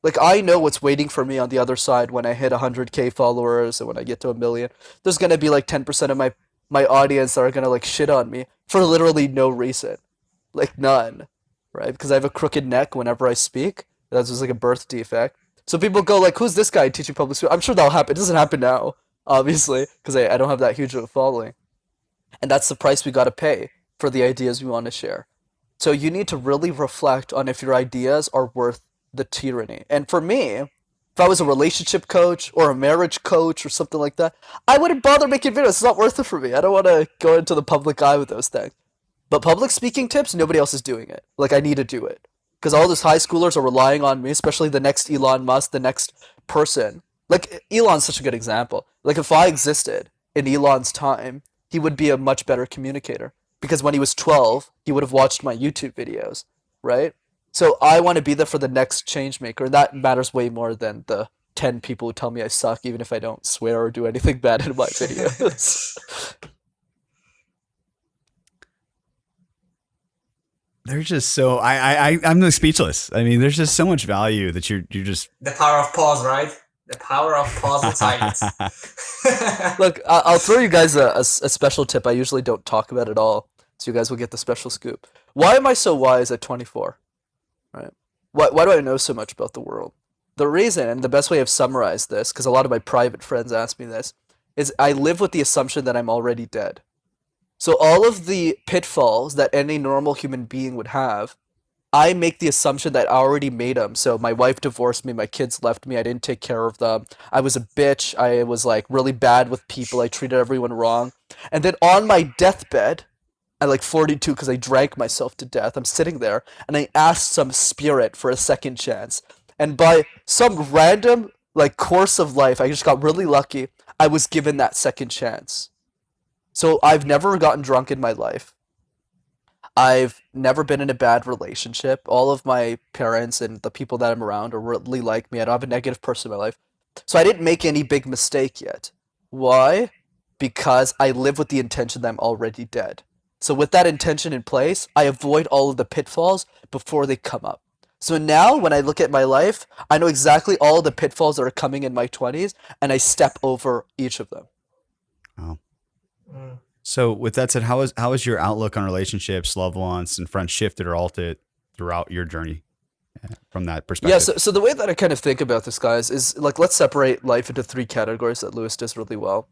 Like, I know what's waiting for me on the other side when I hit 100K followers and when I get to 1 million. There's going to be like 10% of my audience that are going to like shit on me for literally no reason. Like none, right? Because I have a crooked neck whenever I speak. That's just like a birth defect. So people go like, who's this guy teaching public speaking? I'm sure that'll happen. It doesn't happen now, obviously, because I don't have that huge of a following. And that's the price we got to pay for the ideas we want to share. So you need to really reflect on if your ideas are worth the tyranny. And for me, if I was a relationship coach or a marriage coach or something like that, I wouldn't bother making videos. It's not worth it for me. I don't want to go into the public eye with those things. But public speaking tips, nobody else is doing it. Like, I need to do it. Because all those high schoolers are relying on me, especially the next Elon Musk, the next person. Like, Elon's such a good example. Like, if I existed in Elon's time, he would be a much better communicator. Because when he was 12, he would have watched my YouTube videos, right? So I want to be there for the next change maker. And that matters way more than the 10 people who tell me I suck, even if I don't swear or do anything bad in my videos. They're just so I'm speechless. I mean, there's just so much value that you're just the power of pause, right? The power of pause and silence. Look, I'll throw you guys a special tip I usually don't talk about at all, so you guys will get the special scoop. Why am I so wise at 24? Right? Why do I know so much about the world? The reason, and the best way I've summarized this, because a lot of my private friends ask me this, is I live with the assumption that I'm already dead. So all of the pitfalls that any normal human being would have, I make the assumption that I already made them. So my wife divorced me, my kids left me, I didn't take care of them, I was a bitch, I was like really bad with people, I treated everyone wrong. And then on my deathbed, at like 42, because I drank myself to death, I'm sitting there and I asked some spirit for a second chance. And by some random like course of life, I just got really lucky. I was given that second chance. So I've never gotten drunk in my life. I've never been in a bad relationship. All of my parents and the people that I'm around are really like me. I don't have a negative person in my life. So I didn't make any big mistake yet. Why? Because I live with the intention that I'm already dead. So with that intention in place, I avoid all of the pitfalls before they come up. So now when I look at my life, I know exactly all the pitfalls that are coming in my 20s, and I step over each of them. Oh. So with that said, how is your outlook on relationships, loved ones, and friends shifted or altered throughout your journey from that perspective? Yeah, so the way that I kind of think about this, guys, is like, let's separate life into three categories that Lewis does really well.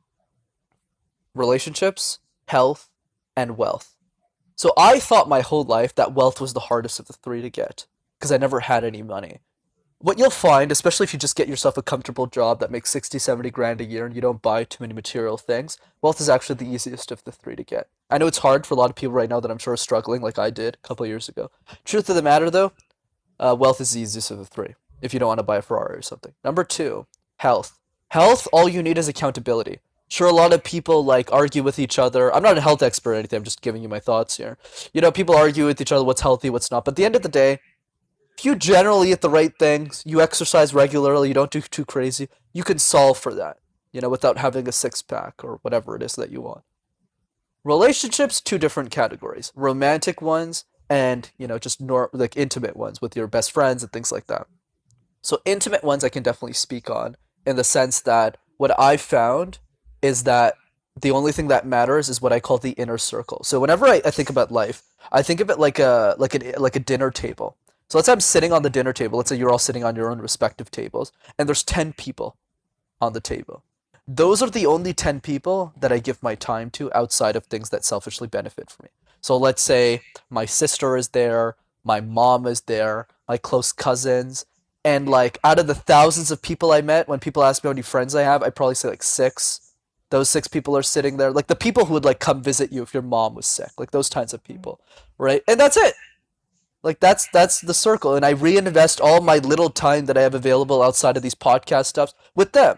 Relationships, health, and wealth. So I thought my whole life that wealth was the hardest of the three to get because I never had any money. What you'll find, especially if you just get yourself a comfortable job that makes 60, 70 grand a year and you don't buy too many material things, wealth is actually the easiest of the three to get. I know it's hard for a lot of people right now that I'm sure are struggling like I did a couple of years ago. Truth of the matter though, wealth is the easiest of the three if you don't want to buy a Ferrari or something. Number two, health. Health, all you need is accountability. Sure, a lot of people like argue with each other. I'm not a health expert or anything. I'm just giving you my thoughts here. You know, people argue with each other what's healthy, what's not. But at the end of the day, if you generally eat the right things, you exercise regularly, you don't do too crazy, you can solve for that, you know, without having a six-pack or whatever it is that you want. Relationships, two different categories. Romantic ones and, you know, just like intimate ones with your best friends and things like that. So intimate ones I can definitely speak on in the sense that what I've found is that the only thing that matters is what I call the inner circle. So whenever I think about life, I think of it like a dinner table. So let's say I'm sitting on the dinner table. Let's say you're all sitting on your own respective tables, and there's 10 people on the table. Those are the only 10 people that I give my time to outside of things that selfishly benefit for me. So let's say my sister is there, my mom is there, my close cousins, and like out of the thousands of people I met, when people ask me how many friends I have, I probably say like 6. Those 6 people are sitting there, like the people who would like come visit you if your mom was sick, like those kinds of people, right? And that's it. Like that's the circle, and I reinvest all my little time that I have available outside of these podcast stuffs with them,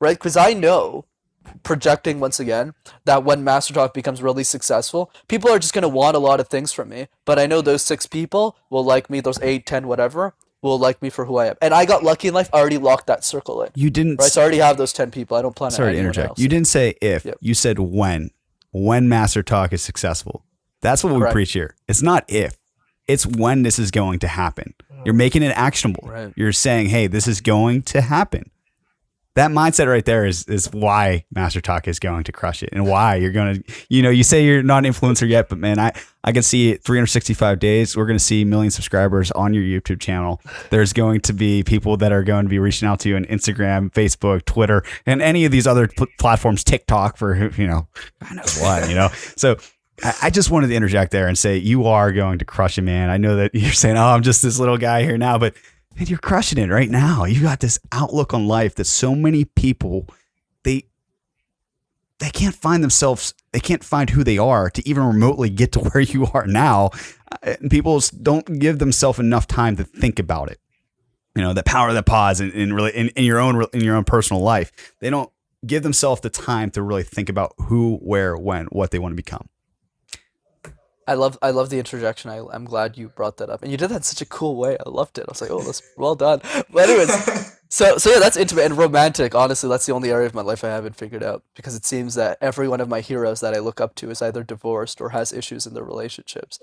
right? Because I know, projecting once again, that when Master Talk becomes really successful, people are just going to want a lot of things from me, but I know those 6 people will like me, those 8, 10, whatever, will like me for who I am. And I got lucky in life, I already locked that circle in. You didn't... Right, so I already have those 10 people. I don't plan on Sorry to interject. Else. You didn't say if. Yep. You said when. When Master Talk is successful. That's what we preach here. It's not if. It's when this is going to happen. You're making it actionable. Right. You're saying, hey, this is going to happen. That mindset right there is why Master Talk is going to crush it and why you're going to, you know, you say you're not an influencer yet, but man, I can see it 365 days. We're going to see 1 million subscribers on your YouTube channel. There's going to be people that are going to be reaching out to you on Instagram, Facebook, Twitter, and any of these other platforms, TikTok for, you know, God knows what, you know? So I just wanted to interject there and say, you are going to crush it, man. I know that you're saying, oh, I'm just this little guy here now, but man, you're crushing it right now. You got this outlook on life that so many people, they can't find themselves, they can't find who they are to even remotely get to where you are now. And people don't give themselves enough time to think about it. You know, the power of the pause in your own personal life. They don't give themselves the time to really think about who, where, when, what they want to become. I love the interjection. I'm glad you brought that up, and you did that in such a cool way. I loved it. I was like, oh, that's well done. But anyways, so yeah, that's intimate and romantic. Honestly, that's the only area of my life I haven't figured out, because it seems that every one of my heroes that I look up to is either divorced or has issues in their relationships.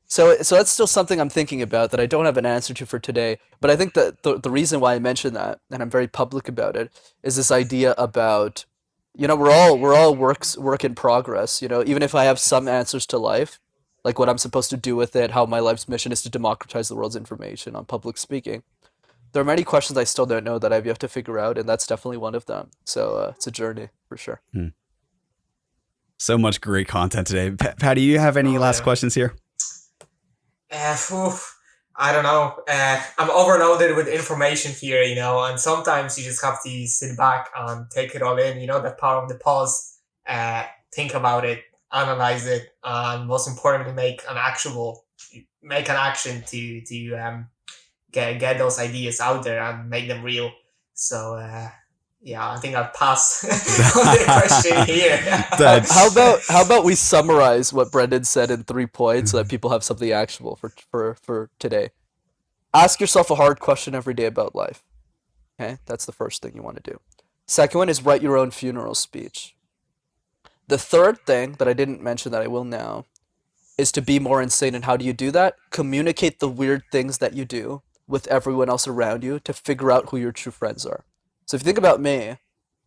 So that's still something I'm thinking about that I don't have an answer to for today. But I think that the reason why I mentioned that, and I'm very public about it, is this idea about, you know, we're all work in progress. You know, even if I have some answers to life, like what I'm supposed to do with it, how my life's mission is to democratize the world's information on public speaking, there are many questions I still don't know that I've yet to figure out, and that's definitely one of them. So it's a journey for sure. So much great content today. Pat, do you have any last questions here? I don't know. I'm overloaded with information here, you know, and sometimes you just have to sit back and take it all in, you know, the power of the pause, think about it, analyze it, and most importantly, make an action to get those ideas out there and make them real. So yeah, I think I'll pass on the question here. How about we summarize what Brenden said in 3 points so that people have something actionable for today. Ask yourself a hard question every day about life. Okay, that's the first thing you want to do. Second one is write your own funeral speech. The third thing that I didn't mention that I will now is to be more insane. And how do you do that? Communicate the weird things that you do with everyone else around you to figure out who your true friends are. So if you think about me,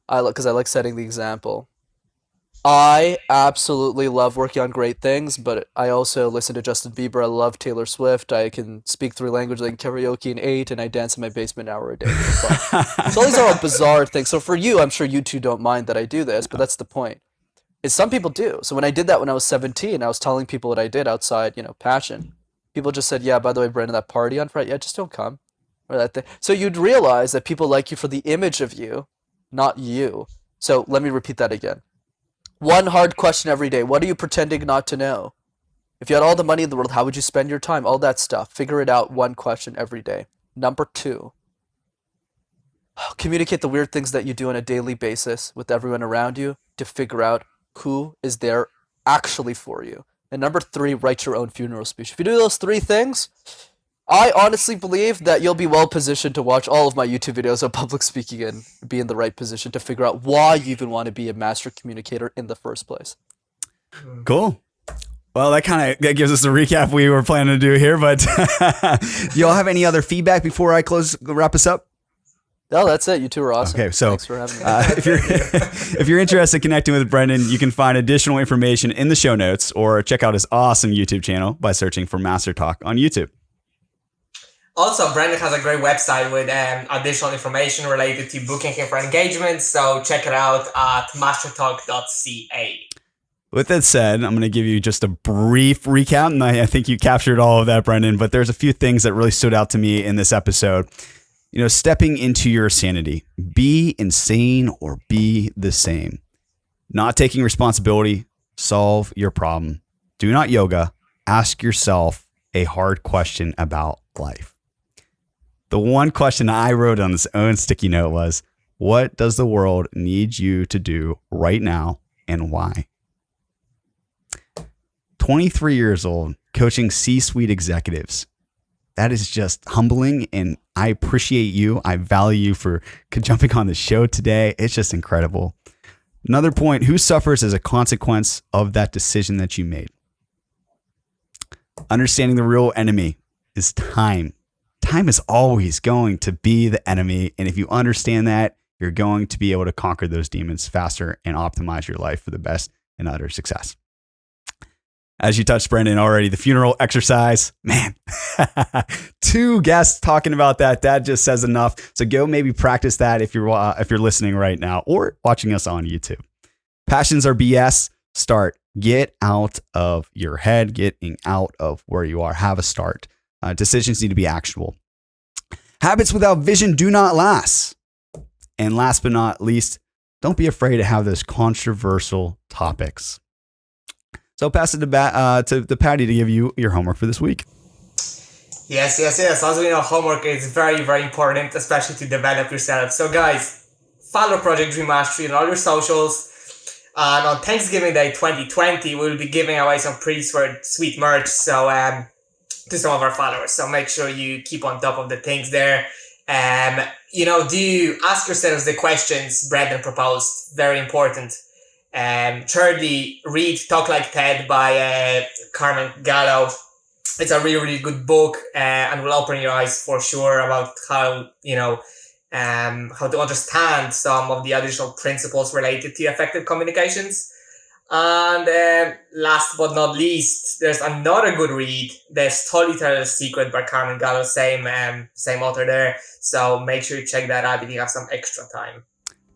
because I like setting the example, I absolutely love working on great things, but I also listen to Justin Bieber. I love Taylor Swift. I can speak 3 languages. I can karaoke in 8, and I dance in my basement an hour a day. So all these are all bizarre things. So for you, I'm sure you two don't mind that I do this, but that's the point. Is some people do. So when I did that when I was 17, I was telling people what I did outside, Passion. People just said, yeah, by the way, Brenden, that party on Friday, yeah, just don't come. Or that thing. So you'd realize that people like you for the image of you, not you. So let me repeat that again. 1 hard question every day. What are you pretending not to know? If you had all the money in the world, how would you spend your time? All that stuff. Figure it out 1 question every day. Number 2, communicate the weird things that you do on a daily basis with everyone around you to figure out who is there actually for you. And number 3, write your own funeral speech. If you do those 3 things, I honestly believe that you'll be well positioned to watch all of my YouTube videos on public speaking and be in the right position to figure out why you even want to be a master communicator in the first place. Cool. Well, that gives us a recap we were planning to do here, but do y'all have any other feedback before I wrap us up? No, that's it. You two are awesome. Okay, so thanks for having me. if you're interested in connecting with Brenden, you can find additional information in the show notes or check out his awesome YouTube channel by searching for Master Talk on YouTube. Also, Brenden has a great website with additional information related to booking him for engagements, so check it out at mastertalk.ca. With that said, I'm going to give you just a brief recap, and I think you captured all of that, Brenden, but there's a few things that really stood out to me in this episode. Stepping into your sanity. Be insane or be the same. Not taking responsibility. Solve your problem. Do not yoga. Ask yourself a hard question about life. The one question I wrote on this own sticky note was, what does the world need you to do right now and why? 23 years old, coaching C-suite executives. That is just humbling, and I appreciate you. I value you for jumping on the show today. It's just incredible. Another point, who suffers as a consequence of that decision that you made? Understanding the real enemy is time. Time is always going to be the enemy, and if you understand that, you're going to be able to conquer those demons faster and optimize your life for the best and utter success. As you touched, Brenden, already, the funeral exercise, man, 2 guests talking about that. That just says enough. So go maybe practice that if you're listening right now or watching us on YouTube. Passions are BS. Start. Get out of your head. Getting out of where you are. Have a start. Decisions need to be actionable. Habits without vision do not last. And last but not least, don't be afraid to have those controversial topics. So I'll pass it to Patty to give you your homework for this week. Yes. As we know, homework is very, very important, especially to develop yourself. So guys, follow Project Dream Mastery on all your socials. And on Thanksgiving Day 2020, we'll be giving away some pretty sweet merch. So to some of our followers. So make sure you keep on top of the things there. Do you ask yourselves the questions Brenden proposed? Very important. Thirdly, read Talk Like Ted by Carmen Gallo. It's a really, really good book and will open your eyes for sure about how to understand some of the additional principles related to effective communications. And last but not least, there's another good read, The Storyteller's Secret by Carmen Gallo, same author there. So make sure you check that out if you have some extra time.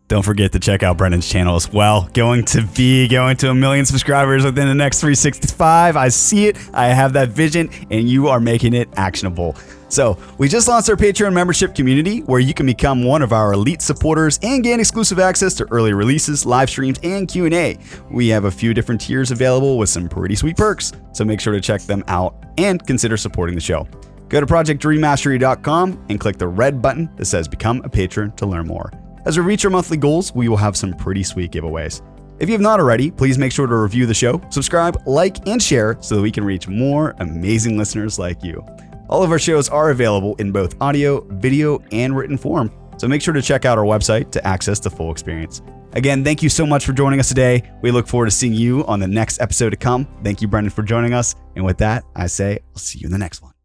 Don't forget to check out Brenden's channel as well. Going to 1 million subscribers within the next 365. I see it. I have that vision, and you are making it actionable. So we just launched our Patreon membership community where you can become one of our elite supporters and gain exclusive access to early releases, live streams, and Q&A. We have a few different tiers available with some pretty sweet perks, so make sure to check them out and consider supporting the show. Go to projectdreammastery.com and click the red button that says Become a Patron to learn more. As we reach our monthly goals, we will have some pretty sweet giveaways. If you have not already, please make sure to review the show, subscribe, like, and share so that we can reach more amazing listeners like you. All of our shows are available in both audio, video, and written form, so make sure to check out our website to access the full experience. Again, thank you so much for joining us today. We look forward to seeing you on the next episode to come. Thank you, Brenden, for joining us. And with that, I say I'll see you in the next one.